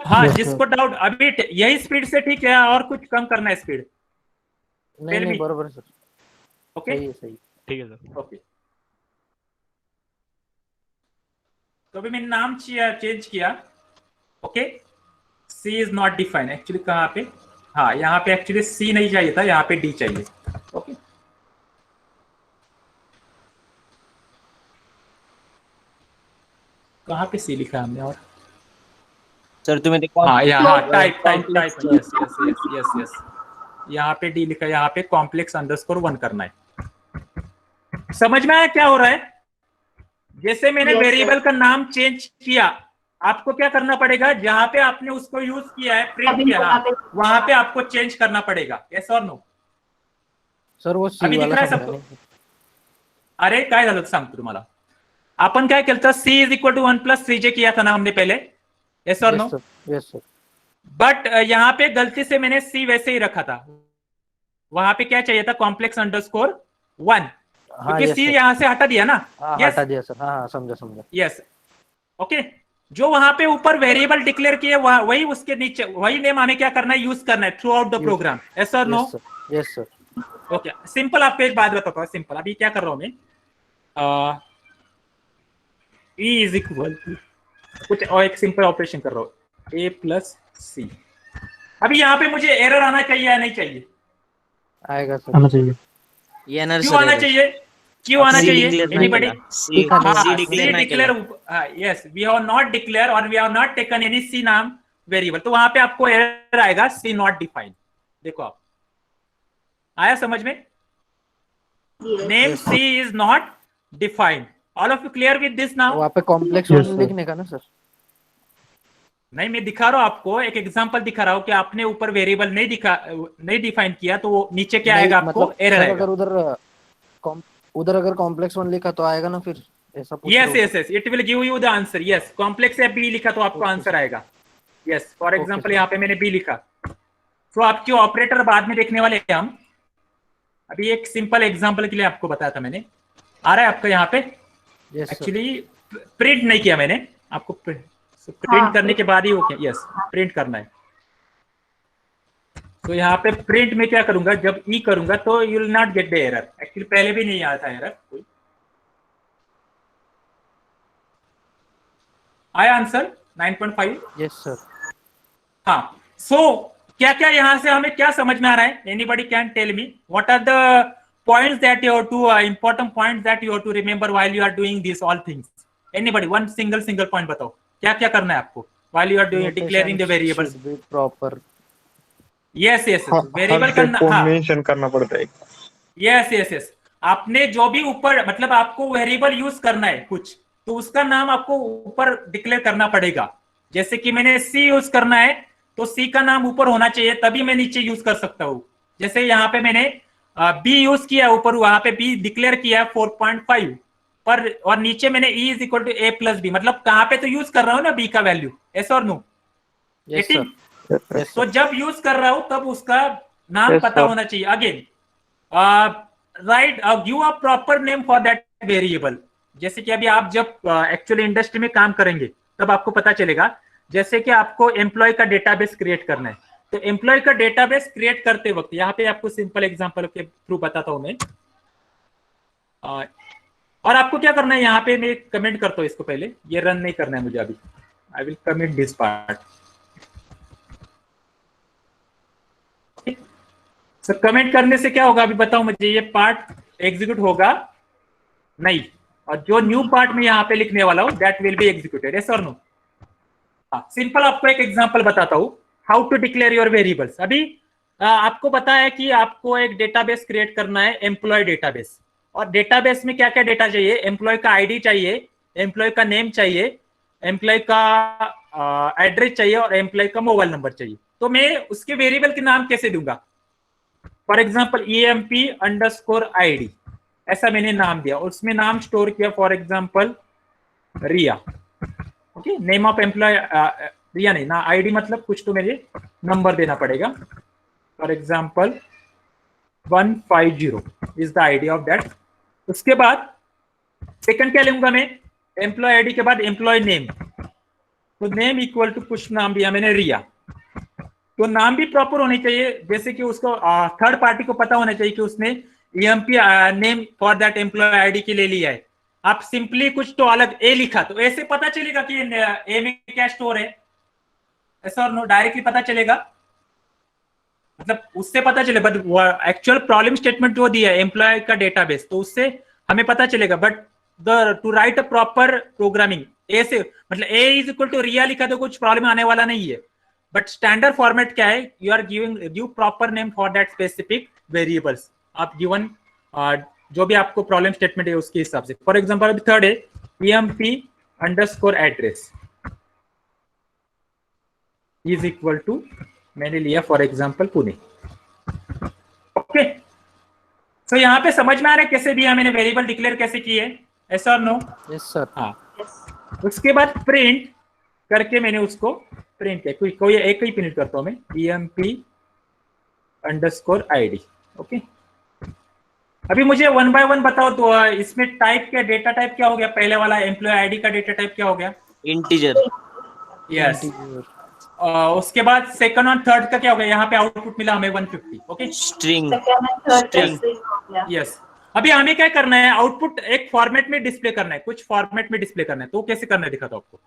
हाँ, Yes, जिसको डाउट, अभी यही स्पीड से ठीक है और कुछ कम करना है स्पीड? नहीं बरोबर सर। ओके, सही। ठीक है सर। ओके। तो अभी मैंने नाम चेंज किया। Okay, C is not defined. Actually कहाँ पे, हाँ यहाँ पे एक्चुअली सी नहीं चाहिए था, यहाँ पे डी चाहिए। ओके, कहाँ पे सी लिखा है हमने? और सर तुम्ही ते हाँ यहाँ type complex yes yes yes yes yes, यहाँ पे डी लिखा है, यहाँ पे कॉम्प्लेक्स अंडरस्कोर 1 करना है। समझ में आया क्या हो रहा है? जैसे मैंने Yes, वेरिएबल sir. का नाम चेंज किया, आपको क्या करना पड़ेगा? जहां पे आपने उसको यूज किया है, प्रिंट अभी किया, वहाँ पे वहां पे आपको चेंज करना पड़ेगा। यस और नो? सर वो सी अभी दिख वाला रहा है समजा सबको? नाही. अरे काय झालं सांगतो तुम्हाला. आपण काय केलं? C is equal to 1 plus 3j किया था ना हमने पहले. यस और नो? Yes sir. बट यहाँ पे गलती से मैंने सी वैसे ही रखा था, वहां पे क्या चाहिए था? कॉम्प्लेक्स अंडरस्कोर 1, हाँ क्योंकि यस सी सर. यहां से हटा दिया ना. हाँ Yes. हटा दिया सर. हाँ समझा समझा. यस ओके, जो वहां पे ऊपर वेरिएबल डिक्लेयर किए वही उसके नीचे वही नेम हमें क्या करना है? यूज करना है throughout the program. Yes और no? Yes sir. Okay simple. आपको एक बात बताता हूँ सिंपल. अभी क्या कर रहा हूं मैं? ई इज इक्वल कुछ और एक सिंपल ऑपरेशन कर रहा हूँ, ए प्लस सी. अभी यहाँ पे मुझे एरर आना चाहिए या नहीं चाहिए? आएगा सर. आना चाहिए. येणार क्यों सर आना error. चाहिए? क्यों आना C चाहिए? declare नाही एनीबडी? केला. C declare नाही केला. yes, we have not declared or we have not taken any C नाम वेरिएबल, तो वहां पे आपको एरर आएगा C not defined. देखो आप आया समझ में? Yes. Name Yes, C is not defined. All of you clear with this now? वहाँ पे कॉम्प्लेक्स Yes, वन sir. लिखने का ना सर. नहीं, मैं दिखा रहा हूं आपको, एक एग्जांपल दिखा रहा हूं कि आपने ऊपर वेरिएबल नहीं डिफाइन किया, तो वो नीचे क्या आएगा? आपको मतलब एरर सर आएगा. अगर उधर अगर कॉम्प्लेक्स वन लिखा तो आएगा ना फिर ऐसा पूछ यस रहा हूँ. Yes yes, it will give you the answer. Yes, complex है बी लिखा तो आपको Okay, आंसर sir. आएगा. Yes, for Okay, example sir. यहाँ पे मैंने बी लिखा, तो आपके ऑपरेटर बाद में देखने वाले हैं हम. अभी एक सिंपल एग्जांपल के लिए आपको बताया था मैंने. आ रहा है आपका यहाँ पे? Yes, sir. एक्चुअली प्रिंट नहीं किया मैंने आपको, प्रिंट हाँ, करने के बाद ही वो क्या? यस, प्रिंट करना है. तो यहाँ पे प्रिंट में क्या करूंगा? जब ई करूंगा तो you will not gate the error. Actually पहले भी नहीं आया था एरर कोई. आया आंसर 9.5? Yes, sir. हाँ. सो क्या क्या यहाँ से हमें क्या समझ में आ रहा है? Anybody can tell me what are the points that you have to important points that you have to remember while you are doing this all things? Anybody one single point बताओ, क्या क्या करना है आपको while you are doing declaring the variables? Should be proper. Yes yes, variable करना. हाँ, mention करना पड़ता है. Yes yes yes. आपने जो भी ऊपर मतलब आपको वेरिएबल यूज करना है कुछ, तो उसका नाम आपको ऊपर डिक्लेयर करना पड़ेगा. जैसे कि मैंने सी यूज करना है तो सी का नाम ऊपर होना चाहिए, तभी मैं नीचे यूज कर सकता हूँ. जैसे यहाँ पे मैंने बी यूज किया ऊपर, वहां पे बी डिक्लेयर किया 4.5 पर, और नीचे मैंने E is equal to A plus B, मतलब कहाँ पे तो यूज कर रहा हूँ ना बी का वैल्यू. यस और नो? Yes, sir. Yes, तो sir. जब यूज कर रहा हूं तब उसका नाम Yes, पता sir. होना चाहिए. Again right, give a proper name for that variable. जैसे कि अभी आप जब एक्चुअली इंडस्ट्री में काम करेंगे तब आपको पता चलेगा. जैसे कि आपको एम्प्लॉय का डेटाबेस क्रिएट करना है, तो एम्प्लॉय का डेटाबेस क्रिएट करते वक्त यहाँ पे आपको सिंपल एग्जांपल के थ्रू बताता हूं मैं. और आपको क्या करना है, यहाँ पे मैं कमेंट करता हूँ इसको. पहले ये रन नहीं करना है मुझे अभी. I will comment this part. Sir comment करने से क्या होगा अभी बताओ मुझे? ये पार्ट एग्जीक्यूट होगा नहीं, और जो न्यू पार्ट में यहाँ पे लिखने वाला हूँ that will be executed. Yes और नो? सिंपल आपको एक एग्जांपल बताता हूँ how to declare your variables. अभी आपको पता है कि आपको एक डेटाबेस क्रिएट करना है, एम्प्लॉय डेटाबेस. और डेटाबेस में क्या क्या डेटा चाहिए? एम्प्लॉय का आईडी चाहिए, एम्प्लॉय का नेम चाहिए, एम्प्लॉय का एड्रेस चाहिए और एम्प्लॉय का मोबाइल नंबर चाहिए. तो मैं उसके वेरिएबल के नाम कैसे दूंगा? फॉर एग्जाम्पल EMP_ID ऐसा मैंने नाम दिया, और उसमें नाम स्टोर किया for example Riya. Okay, name of employee Riya नहीं ना, आईडी मतलब कुछ तो मुझे नंबर देना पड़ेगा. For example 150 is the ID of that. उसके बाद सेकंड क्या लूंगा मैं? एम्प्लॉय आईडी के बाद एम्प्लॉय नेम. तो नेम इक्वल टू कुछ नाम दिया मैंने रिया. तो नाम भी प्रॉपर होनी चाहिए, जैसे कि उसको थर्ड पार्टी को पता होना चाहिए कि उसने EMP name for that employ ID के ले लिया है. आप सिंपली कुछ तो अलग ए लिखा तो ऐसे पता चलेगा कि ए में क्या स्टोर है? ऐसा और नो? डायरेक्टली पता चलेगा, मतलब उससे पता चले. बट एक्चुअल प्रॉब्लम स्टेटमेंट जो दिया है एम्प्लॉय का डेटाबेस, तो उससे हमें पता चलेगा. But to write a proper programming A से, मतलब A is equal to Riya लिखा तो कुछ प्रॉब्लम आने वाला नहीं है, बट स्टैंडर्ड फॉर्मेट क्या है, you are give proper name for that specific variables, आप गिवन जो भी आपको प्रॉब्लम स्टेटमेंट है उसके हिसाब से। फॉर एग्जांपल अभी थर्ड है emp_address इज इक्वल टू, मैंने लिया for example Pune. Okay, so यहाँ पे समझ में आ रहा है कैसे दिया मैंने वेरिएबल डिक्लेयर कैसे किए, ऐसा और नो? Yes sir. हाँ, उसके बाद प्रिंट करके मैंने उसको प्रिंट किया, कोई एक ही प्रिंट करता हूं मैं, emp_id। ओके, अभी मुझे वन बाय वन बताओ तो इसमें टाइप क्या, डेटा टाइप क्या हो गया, पहले वाला एम्प्लॉय आईडी का डेटा टाइप क्या हो गया? इंटीजर। यस। उसके बाद सेकंड और थर्ड का क्या हो गया, यहाँ पे आउटपुट मिला हमें 150। Okay, string. Second and third String. हो गया। यस। अभी हमें क्या करना है, आउटपुट एक फॉर्मेट में डिस्प्ले करना है, कुछ फॉर्मेट में डिस्प्ले करना है, तो कैसे करना है दिखाता हूं आपको।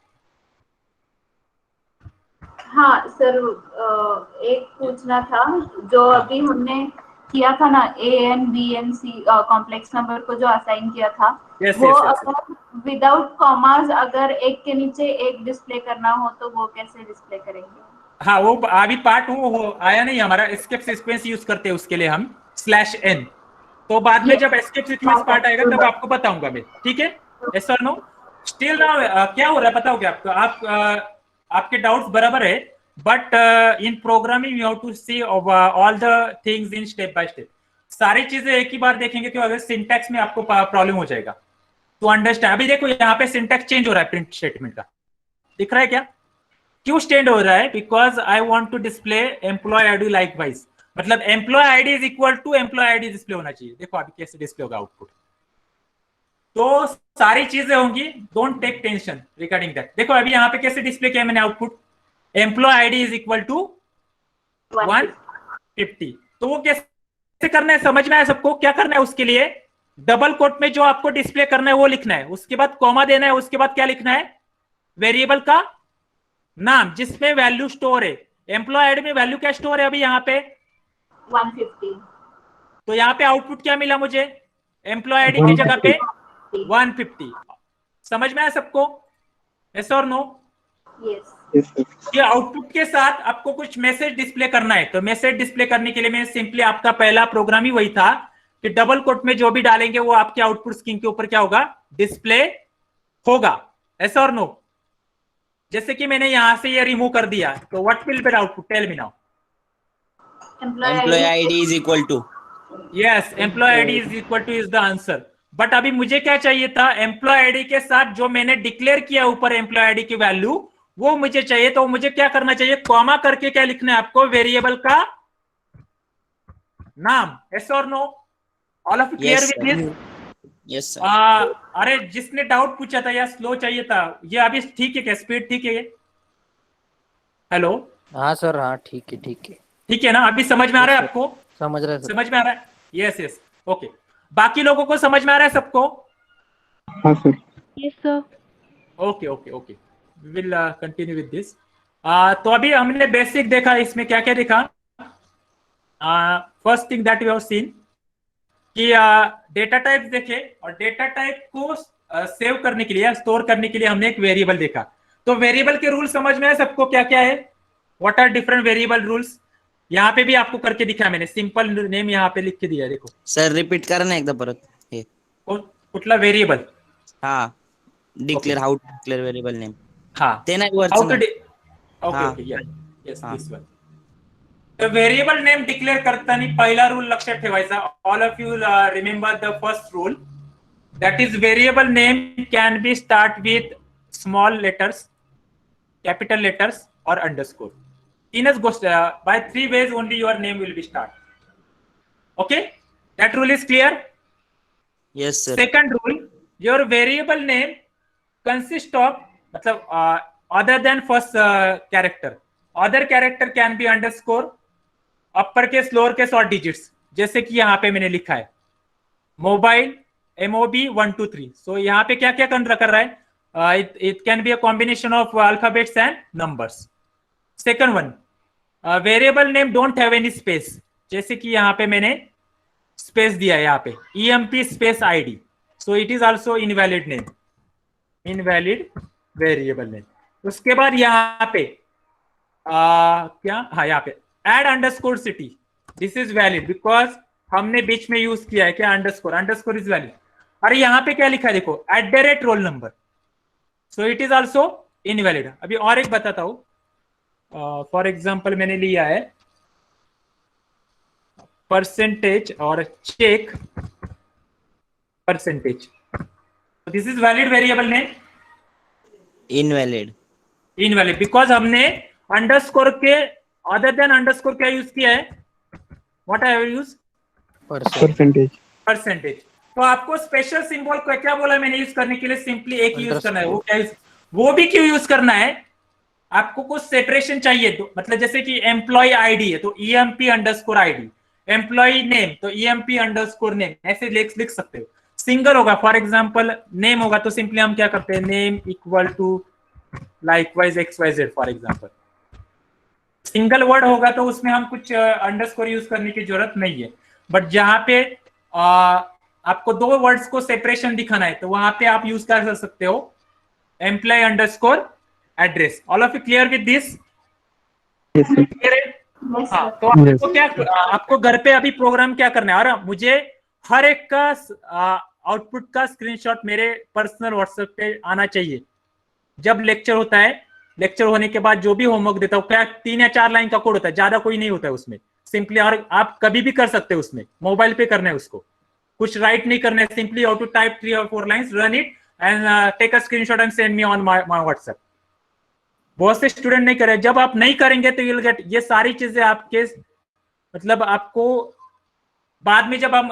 हाँ सर, एक पूछना था, जो अभी हमने किया था ना AN BN C complex number को जो असाइन किया था, Yes, वो yes, yes, अगर विदाउट कॉमास अगर एक के नीचे एक डिस्प्ले करना हो तो वो कैसे डिस्प्ले करेंगे? हाँ, वो अभी पार्ट वो आया नहीं हमारा, एस्केप सीक्वेंस यूज करते हैं उसके लिए हम /n, तो बाद में जब एस्केप सीक्वेंस पार्ट आएगा तब आपको बताऊंगा मैं, ठीक है? यस और नो? स्टिल नाउ क्या हो रहा है पता हो क्या आपको? आपके डाउट्स बराबर है, but in programming you have to see all the things in step by step. सारी चीजें एक ही बार देखेंगे तो अगर सिंटैक्स में आपको प्रॉब्लम हो जाएगा तो अंडरस्टैंड। अभी देखो यहाँ पे सिंटैक्स चेंज हो रहा है प्रिंट स्टेटमेंट का, दिख रहा है क्या? क्यों स्टैंड हो रहा है? Because I want to display employee ID likewise, मतलब employ ID is equal to employee ID display होना चाहिए। देखो अभी कैसे डिस्प्ले होगा आउटपुट, तो सारी चीजें होंगी, don't take tension regarding that. देखो अभी यहाँ पे कैसे डिस्प्ले किया मैंने output, employ ID is equal to 150। तो वो कैसे करना है समझ में आया सबको? क्या करना है उसके लिए, डबल कोट में जो आपको डिस्प्ले करना है वो लिखना है, उसके बाद कॉमा देना है, उसके बाद क्या लिखना है, वेरिएबल का नाम जिसमें वैल्यू स्टोर है। एम्प्लॉय आईडी में वैल्यू क्या स्टोर है अभी यहाँ पे? 150। तो यहाँ पे आउटपुट क्या मिला मुझे, एम्प्लॉय आईडी की जगह पे 150। समझ में आया सबको? यस और नो? यस। ये आउटपुट के साथ आपको कुछ मैसेज डिस्प्ले करना है, तो मैसेज डिस्प्ले करने के लिए मैं सिंपली, आपका पहला प्रोग्राम ही वही था कि डबल कोट में जो भी डालेंगे वो आपके आउटपुट स्क्रीन के ऊपर क्या होगा, डिस्प्ले होगा। ऐसा और नो? जैसे कि मैंने यहां से ये रिमूव कर दिया, तो what will be output, tell me now. Employ ID is equal to, yes, employ ID is equal to is the answer. But अभी मुझे क्या चाहिए था, एम्प्लॉय आईडी के साथ जो मैंने डिक्लेयर किया ऊपर एम्प्लॉय आईडी की वैल्यू वो मुझे चाहिए, तो मुझे क्या करना चाहिए, कॉमा करके क्या लिखना है आपको, वेरिएबल का नाम। यस और no? All of clear with this? Yes sir. अरे जिसने डाउट पूछा था या स्लो चाहिए था, ये अभी ठीक है क्या, स्पीड ठीक है? हेलो? हाँ सर, हाँ ठीक है ठीक है ठीक है ना? अभी समझ में आ रहा है आपको? समझ रहे सर। समझ में आ रहा है? Yes yes, okay. बाकी लोगों को समझ में आ रहा है सबको? हाँ sir. Yes sir. Okay okay okay, we will continue with this. तो अभी हमने बेसिक देखा, इसमें क्या क्या देखा। First thing that we have seen कि डेटा टाइप देखे, और डेटा टाइप को सेव करने के लिए या स्टोर करने के लिए हमने एक वेरिएबल देखा। तो वेरिएबल के रूल समझ में है सबको, क्या क्या है, what are different variable rules? यहाँ पे भी आपको करके दिखाया मैंने, सिंपल नेम यहाँ पे लिख के दिया है, देखो सर रिपीट करा ना एकदा परत हे। कुठला वेरिएबल? हाँ, declare how to declare variable name. हाँ, ते नाही हाउ टू वरचं okay okay, yes this one. तर व्हेरिएबल नेम डिक्लेअर करताना पहिला रूल लक्षात ठेवायचा, all of you remember the first rule, that is variable name can be start with small letters, capital letters or underscore. तीनच गोष्ट, by 3 ways only your name will be start. Okay, that rule is clear? Yes sir. Second rule, your variable name consists of, मतलब other than first character, other character can be underscore, upper case lower case और digits, जैसे कि यहाँ पे मैंने लिखा है mobile MOB 1 2 3। सो यहाँ पे क्या क्या कर रहा है, it can be a combination of alphabets and numbers. Second one, variable name don't have any space, जैसे कि यहाँ पे मैंने स्पेस दिया है यहाँ पे EMP space ID, so it is also invalid name, invalid variable name. उसके बाद यहाँ पे यहाँ पे add underscore city, this is valid because हमने बीच में यूज किया है क्या, अंडरस्कोर, अंडरस्कोर इज वैलिड। अरे यहाँ पे क्या लिखा है देखो, @roll number, so it is also invalid. अभी और एक बताता हूं, फॉर एग्जाम्पल मैंने लिया है परसेंटेज और check percentage, this is valid variable name, invalid, invalid because हमने अंडरस्कोर के अदर देन अंडरस्कोर क्या यूज किया है, what I have use, percentage. Percentage. तो आपको स्पेशल सिंबल को क्या बोला मैंने यूज करने के लिए, सिंपली एक यूज करना है। वो क्या वो भी क्यों यूज करना है, आपको कुछ सेपरेशन चाहिए तो, मतलब जैसे कि एम्प्लॉय आईडी है तो EMP_ID, एम्प्लॉय नेम तो EMP_name, ऐसे लिख सकते हो। सिंगल होगा, फॉर एग्जांपल नेम होगा तो सिंपली हम क्या करते हैं, name equal to likewise XYZ for example. Single word होगा तो उसमें हम कुछ अंडरस्कोर यूज करने की जरूरत नहीं है, बट जहां पे आपको दो वर्ड्स को सेपरेशन दिखाना है तो वहां पे आप यूज कर सकते हो employee_address। All of you clear with this? Clear है? हाँ, तो आपको क्या, आपको घर पे अभी प्रोग्राम क्या करना है, और मुझे हर एक का आउटपुट का स्क्रीनशॉट मेरे पर्सनल व्हाट्सएप पे आना चाहिए। जब लेक्चर होता है, लेक्चर होने के बाद जो भी होमवर्क देता हूँ, क्या 3 या 4 लाइन का कोड होता है, ज्यादा कोई नहीं होता है उसमें, सिंपली, और आप कभी भी कर सकते हो उसमें, मोबाइल पे करना है उसको, कुछ राइट नहीं करना है, simply how to type 3 or 4 lines, run it and take a screenshot and send me on my WhatsApp. बहुत से स्टूडेंट नहीं करे, जब आप नहीं करेंगे तो you'll get ये सारी चीजें आपके, मतलब आपको बाद में जब हम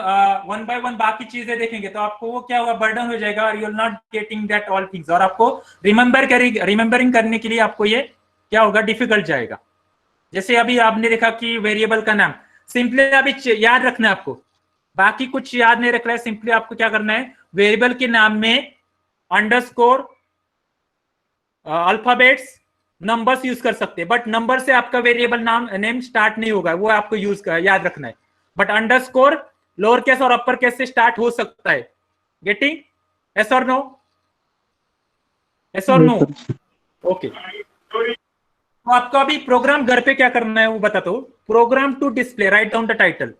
1 by 1 बाकी चीजें देखेंगे तो आपको वो क्या होगा, बर्डन हो जाएगा, और you will not getting that all things, और आपको रिमेंबरिंग करने के लिए आपको ये क्या होगा, डिफिकल्ट जाएगा। जैसे अभी आपने देखा कि वेरिएबल का नाम सिंपली अभी याद रखना है आपको, बाकी कुछ याद नहीं रखना है, सिंपली आपको क्या करना है, वेरिएबल के नाम में अंडरस्कोर, अल्फाबेट्स, नंबर्स यूज कर सकते हैं, बट नंबर से आपका वेरिएबल नेम स्टार्ट नहीं होगा, वो आपको याद रखना है। बट अंडरस्कोर लोअर केस और अपर केस से स्टार्ट हो सकता है। गेटिंग? यस और नो? यस और नो? ओके, तो आपको अभी प्रोग्राम घर पे क्या करना है वो बताता हूं। Program to display, write down the title,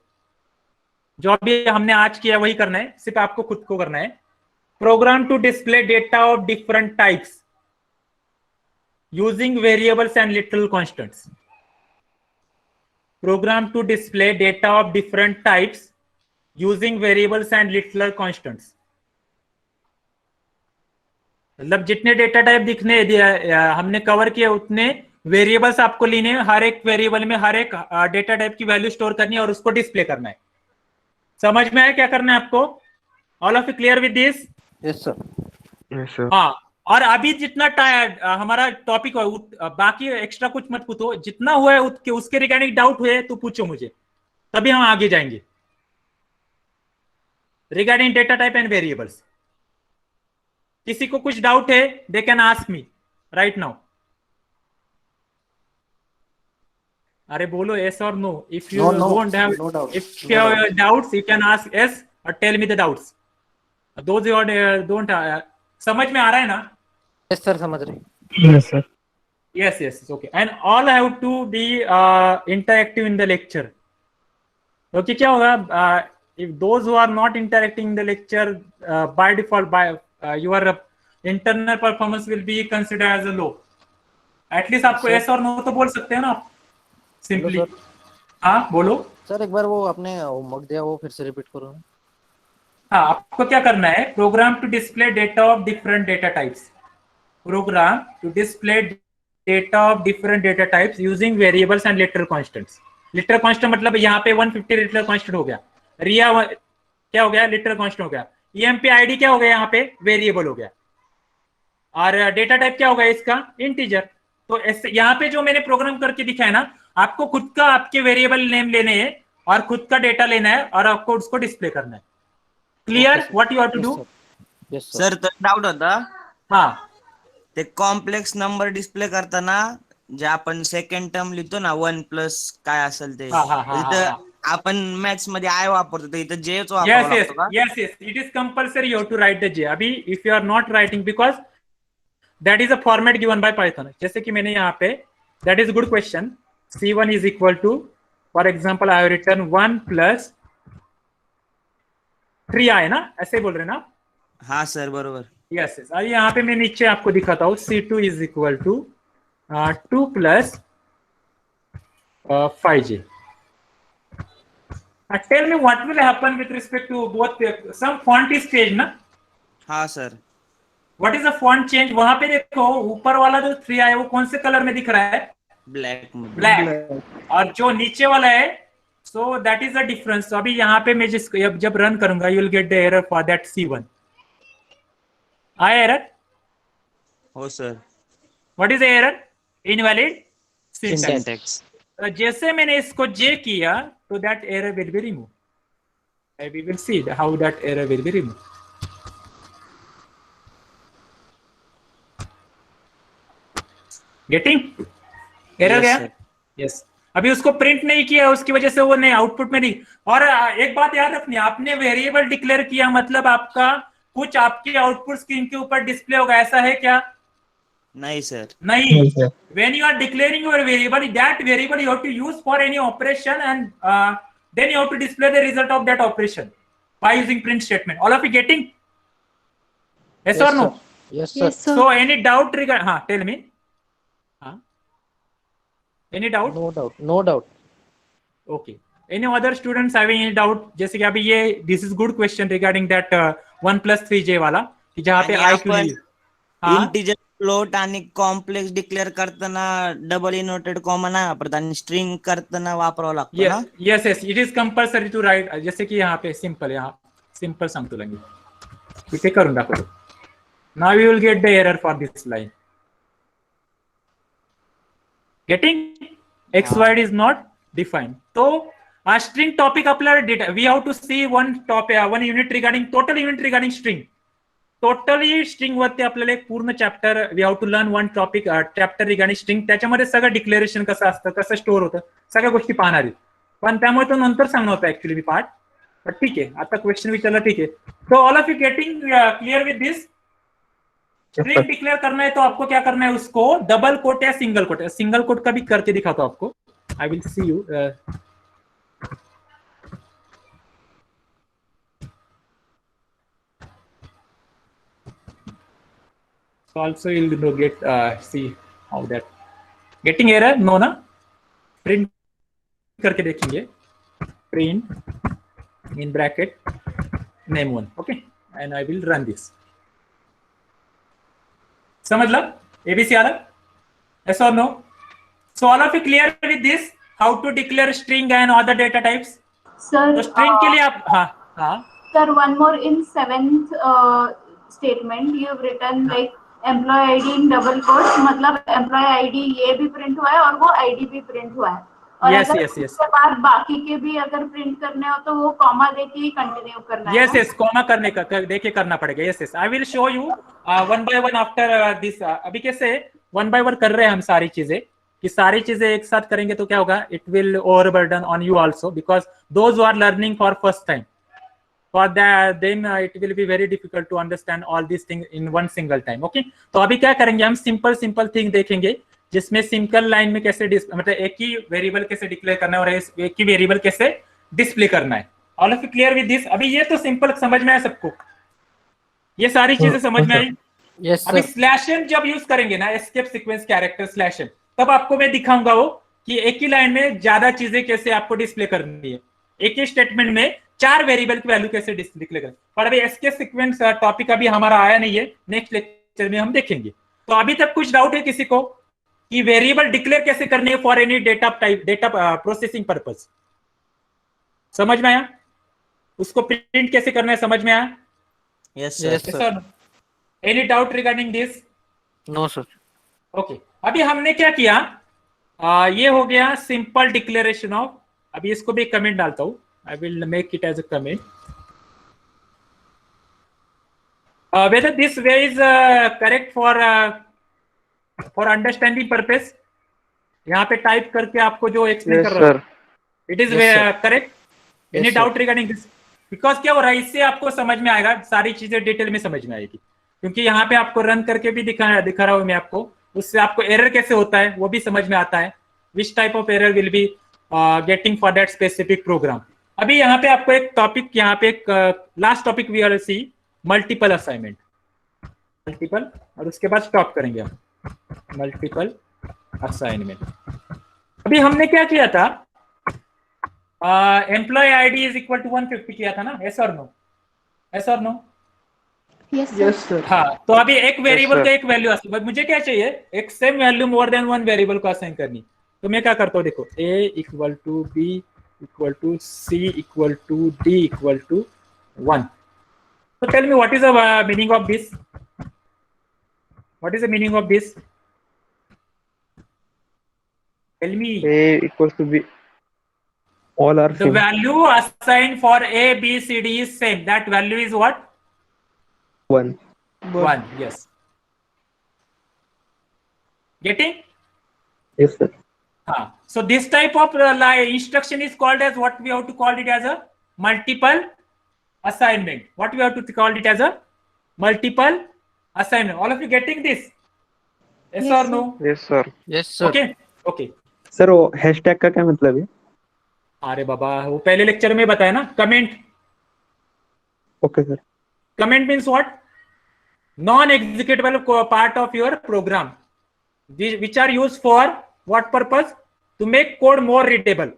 जो अभी हमने आज किया वही करना है, सिर्फ आपको खुद को करना है। Program to display data of different types using variables and literal constants. Program to display data of different types using variables and literal constants. मतलब जितने डेटा टाइप दिखने हमने कवर किए उतने वेरिएबल्स आपको लेने हैं, हर एक वेरिएबल में हर एक डेटा टाइप की वैल्यू स्टोर करनी है और उसको डिस्प्ले करना है। समझ में आया क्या करना है आपको? All of you clear with this? Yes sir. Yes sir. हाँ, और अभी जितना हमारा टॉपिक है, बाकी एक्स्ट्रा कुछ मत पूछो, जितना हुआ है उसके रिगार्डिंग डाउट हुए तो पूछो मुझे, तभी हम आगे जाएंगे regarding data type and variables. किसी को कुछ डाउट है, they can ask me right now. अरे बोलो yes or no. If you don't have, no doubt. if you have doubts, you can ask yes or tell me the doubts. Those who don't समझ में आ रहा है ना? Yes sir, समझ रहे। Yes sir. Yes, okay. And all have to be interactive in the lecture. Okay, क्या होगा? If those who are not interacting in the lecture, by default, your internal performance will be considered as a low. At least आपको yes or no तो बोल सकते हैं ना आप? Simply. हाँ, बोलो। सर एक बार वो आपने होमवर्क दिया वो फिर से रिपीट करो। हाँ, आपको क्या करना है, program to display data of different data types, program to display data of different data types using variables and literal constants. Literal constant मतलब यहाँ पे 150 लिटरल कांस्टेंट हो गया, रिया क्या हो गया, लिटरल कांस्टेंट हो गया, EMP ID क्या हो गया, यहाँ पे वेरिएबल हो गया, और डेटा टाइप क्या हो गया इसका, इंटीजर। तो यहाँ पे जो मैंने प्रोग्राम करके दिखाया ना, आपको खुद का आपके वेरिएबल नेम लेने हैं और खुद का डेटा लेना है और आपको उसको डिस्प्ले करना है। Clear what you have to do? Sir तो डाऊट होता, हाँ, ते कॉम्प्लेक्स नंबर डिस्प्ले करताना जे आपण सेकंड टर्म लिहितो ना 1+ काय असेल ते, इथं आपण मॅथ्स मध्ये आय वापरतो, तर इथं जेच वापरावं लागतो का? yes, it is compulsory you have to write the J. अभी if you are not writing, because that is a format given by Python. जैसे कि मैंने यहाँ पे, that is good question, C1 is equal to, for example I have return 1 + 3i ना, ऐसे बोल रहे ना? हाँ सर बरोबर। Yes yes. अभी यहाँ पे मैं नीचे आपको दिखाता हूँ, C2 is equal to 2 + 5j। Tell me what will happen with respect to both, some font is change ना? हाँ sir. What is the font change? वहां पे देखो ऊपर वाला जो 3 है वो कौन से कलर में दिख रहा है? ब्लैक में। ब्लैक। और जो नीचे वाला है, so that is the difference. तो अभी यहाँ पे मैं जब रन करूंगा, you will get the error for that C1। आया एरर? हो sir. What is the error? Invalid syntax. Syntax. जैसे मैंने इसको J किया तो that error will be remove. We will see how that error will be remove. Getting? Error गया? Yes. अभी उसको प्रिंट नहीं किया, उसकी वजह से वो नहीं, आउटपुट में नहीं। और एक बात याद रखनी, आपने वेरिएबल डिक्लेयर किया मतलब आपका कुछ आपके आउटपुट स्क्रीन के ऊपर डिस्प्ले होगा, ऐसा है क्या? नहीं सर। नहीं। When you are declaring your variable, that variable you have to use for any operation, and then you have to display the result of that operation by using print statement. All of you getting? Yes or no? Yes sir. So any doubt regarding? हाँ, tell me. हाँ. Any doubt? No doubt. No doubt. Okay. Any other students having any doubt? जैसे कि अभी ये this is good question regarding that 1 + 3j वाला, कि जहाँ पे I क्यों नहीं? इंटिजर, फ्लोट आणि कॉम्प्लेक्स डिक्लेअर करताना डबल इन्व्हर्टेड कॉमा नाही वापरत आणि स्ट्रिंग करताना वापरावं लागतं ना? Yes yes, it is compulsory to write. जैसे की यहाँ पे सिंपल, यहाँ सिंपल सांगतो लगे, इथे करून दाखवतो. Now you will get the error for this line. Getting? X Y is not defined. तो स्ट्रिंग टॉपिक आपल्याला data, we have to see one topic, one unit regarding, total unit regarding string. Totally string वरती आपल्याला एक पूर्ण chapter, we have to learn one topic chapter regarding string. त्याच्यामध्ये सगळं declaration कसं असतं, कसं स्टोअर होतं, सगळ्या गोष्टी पाहणार आहेत. पण त्यामुळे तो नंतर सांगणार होता ऍक्च्युअली मी पार्ट. पण ठीक आहे, आता क्वेश्चन विचारला, ठीक है. तो all of you getting clear with this? String declare करना है तो आपको क्या करना है, उसको डबल कोट या सिंगल कोट, सिंगल कोट का भी करके दिखाता हूं आपको. I will see you. Also you'll get see how that getting error. No na, print करके देखेंगे. Print in bracket name one. Okay, and I will run this. समझ लो? ABC आ रहा? Yes or no? So all of you clear with this? How to declare string and other data types? Sir, तो string के लिए आप, हाँ. Sir, one more, in 7th statement you have written like employ ID in double quotes, मतलब employ ID ये भी print हुआ है और वो आईडी भी प्रिंट हुआ है. और अगर उसके बाद बाकी के भी अगर प्रिंट करने हो तो वो कॉमा देके ही कंटिन्यू करना है. यस कॉमा करने का देके करना पड़ेगा. Yes I will show you one by one after this. अभी कैसे वन बाय वन कर रहे हैं हम सारी चीजें, कि सारी चीजें एक साथ करेंगे तो क्या होगा, it will overburden on you also, because those who are learning for first time. For that, then it will be very difficult to understand all these things in one single time. Okay, तो अभी क्या करेंगे हम, simple thing देखेंगे जिसमें single line में कैसे मतलब एक ही वेरिएबल कैसे डिक्लेयर करना है और एक ही वेरिएबल कैसे डिस्प्ले करना है. All of you clear with this? अभी ये तो सिंपल समझ में आया सबको, ये सारी चीजें समझ में आई. अभी स्लैश एन जब यूज करेंगे ना, escape sequence character slash N, तब आपको मैं दिखाऊंगा वो कि एक ही लाइन में ज्यादा चीजें कैसे आपको डिस्प्ले करनी है, एक ही स्टेटमेंट में 4 वेरिएबल की वैल्यू कैसे डिक्लेयर करें. पर अभी एस्केप सीक्वेंस टॉपिक अभी हमारा आया नहीं है, नेक्स्ट लेक्चर में हम देखेंगे. तो अभी तक कुछ डाउट है किसी को कि वेरिएबल डिक्लेयर कैसे करनी है for any data type, data processing purpose? समझ में आया? उसको प्रिंट कैसे करना है समझ में आया? Yes sir. Any doubt regarding this? No sir. Okay, अभी हमने क्या किया, ये हो गया सिंपल डिक्लेरेशन ऑफ. अभी इसको भी कमेंट डालता हूं, I will make it as a comment. Whether this way is correct for understanding purpose, यहाँ पे टाइप करके आपको जो एक्सप्लेन कर रहा हूँ, it is correct. Any doubt regarding this? Because क्या हो रहा है, इससे आपको समझ में आएगा, सारी चीजें डिटेल में समझ में आएगी. क्योंकि यहाँ पे आपको रन करके भी दिखा रहा हूँ मैं आपको, उससे आपको एरर कैसे होता है वो भी समझ में आता है, which type of error will be getting for that specific program. अभी यहाँ पे आपको एक टॉपिक, यहाँ पे एक last topic we are see multiple assignment, multiple, और उसके बाद स्टॉप करेंगे हम मल्टीपल असाइनमेंट। अभी हमने क्या किया था, employ ID is equal to 150 किया था ना, यस और नो, यस और नो? Yes, sir. हाँ, तो अभी एक वेरिएबल का एक वैल्यू बट मुझे क्या चाहिए, एक same value more than one variable को असाइन करनी। तो मैं क्या करता हूँ, देखो a equal to b equal to c equal to d equal to 1। So tell me what is the meaning of this? What is the meaning of this? Tell me. A equals to B. All are The same. value assigned for A, B, C, D is same. That value is what? 1. 1. Yes. Getting? Yes, sir. So this type of instruction is called as what we have to call it as a multiple assignment. What we have to call it as a multiple assignment. All of you getting this? Yes, or no? Yes, sir. Yes, sir. Okay. Okay. Sir वो hashtag का क्या मतलब है? अरे बाबा, वो पहले lecture में बताया ना, comment. Okay sir. Comment means what? Non-executable part of your program, which are used for what purpose? To make code more readable.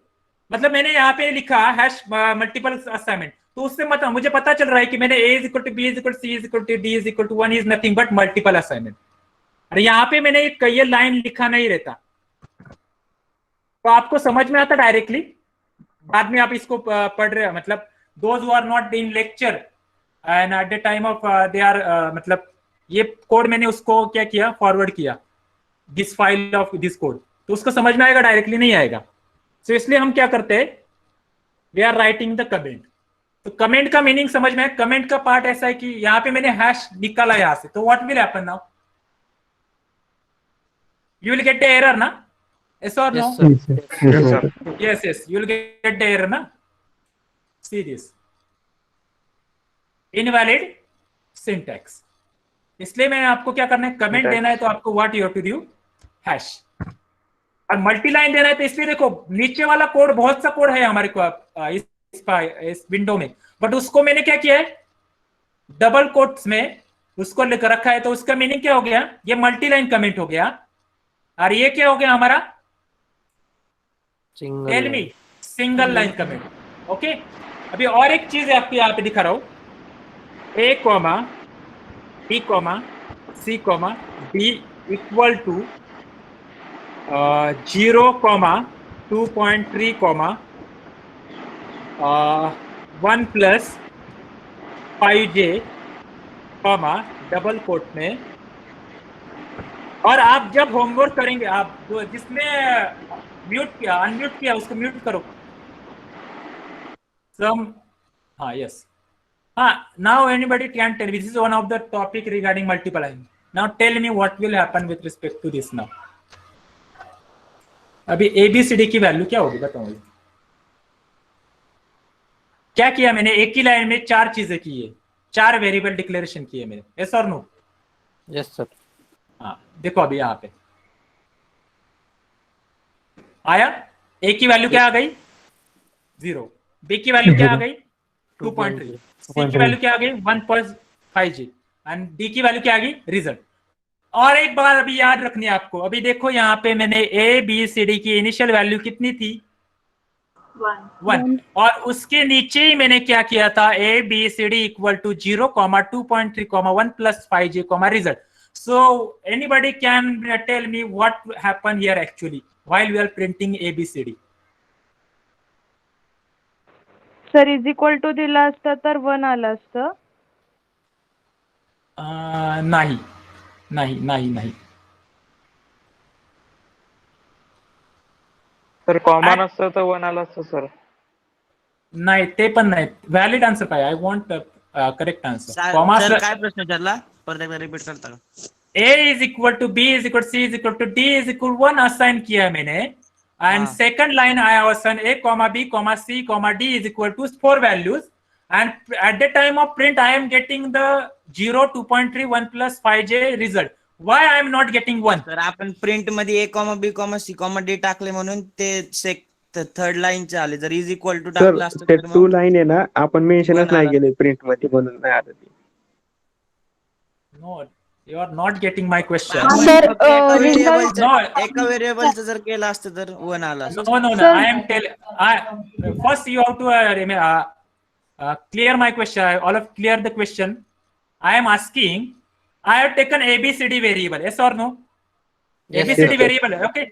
मतलब मैंने यहाँ पे लिखा हैश मल्टीपल असाइनमेंट, तो उससे मतलब मुझे पता चल रहा है कि मैंने a is equal to b is equal to c is equal to d is equal to 1 is nothing but multiple assignment. अरे यहाँ पे मैंने ये लाइन लिखा नहीं रहता, तो आपको समझ में आता डायरेक्टली, बाद में आप इसको पढ़ रहे, मतलब those who are not in lecture and at the time of they are मतलब ये कोड मैंने उसको क्या किया, फॉरवर्ड किया this file of this code, तो उसको समझ में आएगा, डायरेक्टली नहीं आएगा। तो इसलिए हम क्या करते हैं, we are writing the comment. तो कमेंट का मीनिंग समझ में है। कमेंट का पार्ट ऐसा है कि यहाँ पे मैंने हैश निकाला यहाँ से, तो what will happen now, you will get the error na, yes or no? Yes, sir. Yes, sir. Yes, you will get the error na. See this, invalid syntax। इसलिए मैंने आपको क्या करना है, कमेंट देना है तो आपको what you have to do, hash. और मल्टी लाइन देना है तो इसलिए देखो नीचे वाला कोड, बहुत सा कोड है हमारे को इस विंडो में, बट उसको मैंने क्या किया है, डबल कोट्स में उसको लेकर रखा है। तो उसका मीनिंग क्या हो गया, ये मल्टी लाइन कमेंट हो गया, और ये क्या हो गया हमारा, tell me, single line comment. Okay, अभी और एक चीज है आपको यहाँ पे दिखा रहा हूं, a comma b comma c comma d equal to 0 comma 2.3 comma 1 plus 5j comma double quote में। और आप जब होमवर्क करेंगे, आप जिसने म्यूट किया, अनम्यूट किया, उसको म्यूट करो। हाँ, यस, हाँ, now anybody can tell me, this is one of the topic regarding multiple line. Now tell me what will happen with respect to this now. अभी ABCD की वैल्यू क्या होगी बताओ। क्या किया मैंने, एक ही लाइन में 4 चीजें की है, 4 वेरिएबल डिक्लेरेशन किए मैंने, यस और नो? Yes sir. हाँ, देखो अभी यहाँ पे आया, A की वैल्यू क्या आ गई, 0, B की वैल्यू क्या आ गई, 2.3, C की वैल्यू क्या आ गई, 1.5G, एंड D की वैल्यू क्या आ गई, रिजल्ट। और एक बार अभी याद रखनी है आपको, अभी देखो यहाँ पे मैंने ABCD की इनिशियल वैल्यू कितनी थी, 1, और उसके नीचे ही मैंने क्या किया था, ABCD equal to 0, 2.3, 1 plus 5J, result. So anybody can tell me what happened here actually while we are printing ABCD? Sir is equal to दिला असता तर 1 आलं असतं। नाही नाही नाही नाही सर कॉमन असतं तर 1 आलं असतं सर। नाही, ते पण नाही व्हॅलिड आन्सर काय, I want correct answer. Comma sir काय प्रश्न विचारला, परत एकदा रिपीट करता का? A is equal to B is equal C is equal to D is equal 1 assign किया है मैंने, एंड सेकंड लाइन आया option A, B, C, D is equal to 4 values, and at the time of print I am getting the 0, 2.3, 1 plus 5j result. Why I am not getting 1? तर आपण print मध्ये A,B,C,D टाकले म्हणून ते third line चे आले. जर is equal to टाकलं असतं ते तर टू मग लाईन आहे ना, आपण मेन्शनच वन नाही आला. केले प्रिंट मध्ये, म्हणून नाही आलं ते. No, you are not getting my question. आपण Sir, फक्त result- No. एका व्हेरिएबलचं जर केलं असतं तर 1 आला असतं. No. Sir- I am telling. First, you have to clear my question. All of clear the question. I am asking. I have taken ABCD variable. Yes or no? Yes, ABCD yes. variable. Okay.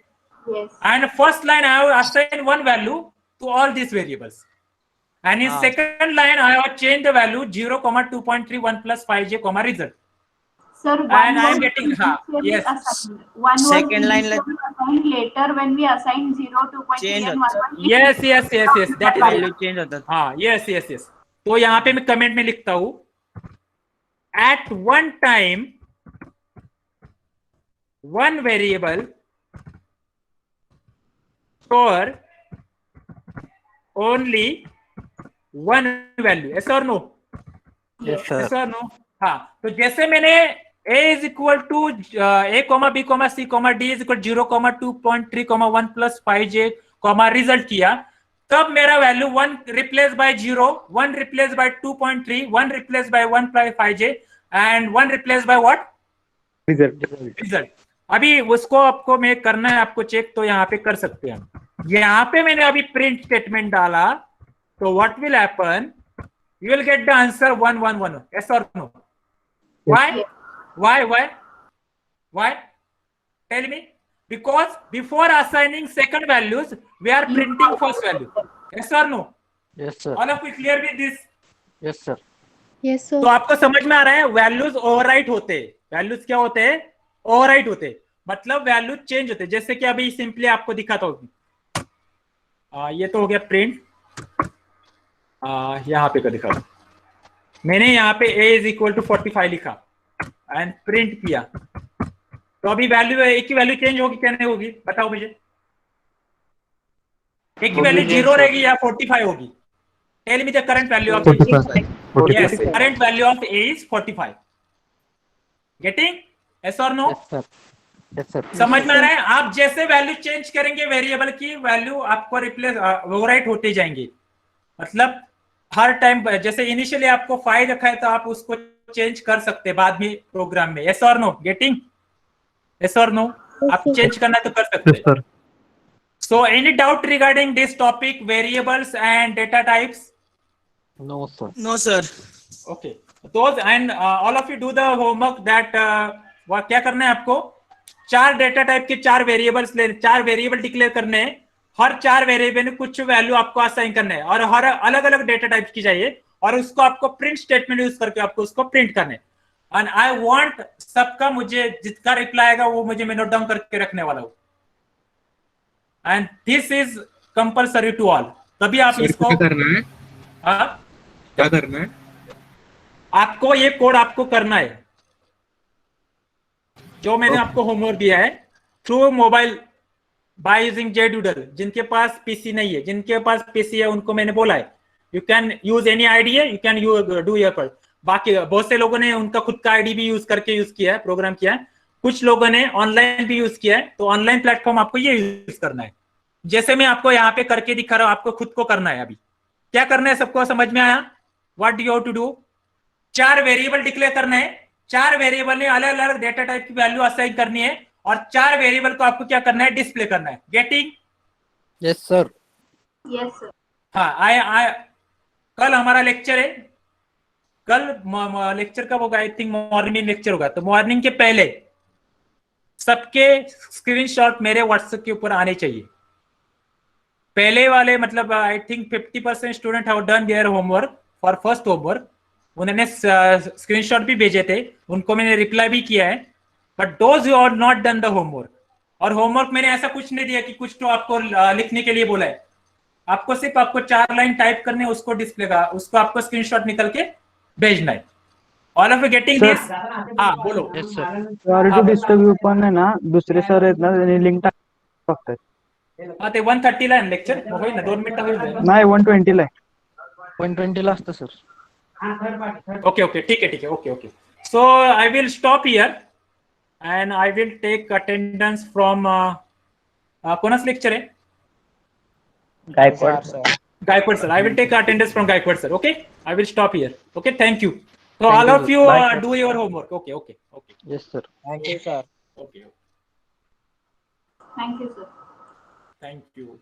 Yes. And first line I have assigned one value to all these variables. And in second line I have changed the value 0, 2.3, 1 plus 5j, result. Sir, And I am getting yes. One Second was line assigned later when we assigned 0, 2.3 Change and 1. Yes. That is value change होतात. yes. तो यहाँ पे मैं comment में लिखता हूं, at one time one variable store only one value. Yes or no? Yes, sir. Yes or no? हाँ, तो जैसे मैंने a is equal to a, b, c, d is equal 0, 2.3, 1 plus 5j, result किया, तब मेरा value 1 replace by 0, 1 replace by 2.3, 1 replace by 1 by 5j and 1 replace by what? Result. अभी उसको आपको मैं करना है, आपको चेक, तो यहाँ पे कर सकते हैं. यहाँ पे मैंने अभी प्रिंट स्टेटमेंट डाला, तो what will happen? You will get the answer 1, 1, 1. Yes or no? Why? Why? Tell me. Because before assigning second values, we are printing first value. Yes or no? Yes, sir. All of you clear with this? Yes, sir. Yes, sir. तो आपको समझ में आ रहा है, values overwrite होते हैं. Values क्या होते हैं? ओवरराइट होते हैं. मतलब वैल्यू चेंज होते हैं. जैसे कि अभी सिंपली आपको दिखाता हूँ. ये तो हो गया प्रिंट. यहाँ पे का दिखा, मैंने यहाँ पे a इज इक्वल टू 45 लिखा एंड प्रिंट किया, तो अभी वैल्यू, एक की वैल्यू चेंज होगी क्या नहीं होगी? बताओ मुझे. एक की वैल्यू 0 रहेगी या 45 होगी? Tell me the current value of 45. Yes, current value of a is 45. Getting? Yes or no? Yes, sir. Yes, sir. समझ में आ रहा है? आप जैसे वैल्यू चेंज करेंगे, वेरिएबल की वैल्यू आपको रिप्लेस ओवरराइट होते जाएंगे. मतलब हर टाइम, जैसे इनिशियली आपको 5 रखा है तो आप उसको चेंज कर सकते हैं बाद में प्रोग्राम में. यस और नो? गेटिंग? यस और नो? आप चेंज करना तो कर सकते हैं. So any doubt regarding this topic, variables and data types? No, sir. No sir. Okay, those and all of you do the homework that क्या करना है आपको? 4 डेटा टाइप के 4 वेरिएबल्स ले, 4 वेरिएबल डिक्लेयर करने हैं. हर 4 वेरिएबल में कुछ वैल्यू आपको असाइन करना है और हर अलग अलग डेटा टाइप की चाहिए, और उसको आपको प्रिंट स्टेटमेंट यूज करके आपको उसको प्रिंट करना है. एंड आई वांट सबका, मुझे जिसका रिप्लाई आएगा वो मुझे मैं नोट डाउन करके रखने वाला हूँ. And this is compulsory to all. तभी आप इसको क्या करना है? क्या करना है? आपको ये कोड आपको करना है जो मैंने आपको होमवर्क दिया है, through mobile by using JDoodle. जिनके पास पीसी नहीं है, जिनके पास पीसी है उनको मैंने बोला है you can use any ID है, you can do your part. बाकी बहुत से लोगों ने उनका खुद का आईडी भी यूज करके यूज किया है, प्रोग्राम किया है. कुछ लोगों ने ऑनलाइन भी यूज किया है. तो ऑनलाइन प्लेटफॉर्म आपको ये यूज करना है. जैसे मैं आपको यहाँ पे करके दिखा रहा हूँ, आपको खुद को करना है. अभी क्या करना है? सबको समझ में आया? What do you have to do? 4 variable declare करना है. 4 वेरिएबल में अलग अलग डेटा टाइप की वैल्यू असाइन करनी है, और 4 वेरिएबल को आपको क्या करना है? डिस्प्ले करना है. Getting? Yes, sir. Yes, sir. हाँ, कल हमारा लेक्चर है. कल लेक्चर कब होगा? आई थिंक मॉर्निंग लेक्चर होगा. तो मॉर्निंग के पहले सबके स्क्रीनशॉट मेरे व्हाट्सएप के ऊपर आने चाहिए. पहले वाले, मतलब I think 50% student have done their homework for first homework. उन्होंने स्क्रीनशॉट भी भेजे थे, उनको मैंने रिप्लाई भी किया है. But those you are not done the homework, और होमवर्क मैंने ऐसा कुछ नहीं दिया कि कुछ तो आपको लिखने के लिए बोला है. आपको सिर्फ आपको 4 लाइन टाइप करने, उसको डिस्प्ले का, उसको आपको स्क्रीनशॉट निकल के भेजना है. All of you getting this? हाँ, बोलो. Yes, sir. Sorry to disturb you, पण आहे ना दुसरे सर आहेत ना, त्यांनी लिंक टाकतात. हाँ, ते 1:30 ला लेक्चर होईल ना, 2 मिनिटं होईल. नाही 120 ला आहे. 120 ला असतं सर. Okay, ठीक आहे. Okay. So I will stop here and I will take attendance from कोणाच लेक्चर आहे? Gaikwad sir. I will take attendance from Gaikwad sir. Okay, I will stop here. Okay, thank you. So all of you do your homework. Okay. Yes sir. Okay. Thank you, sir. Thank you.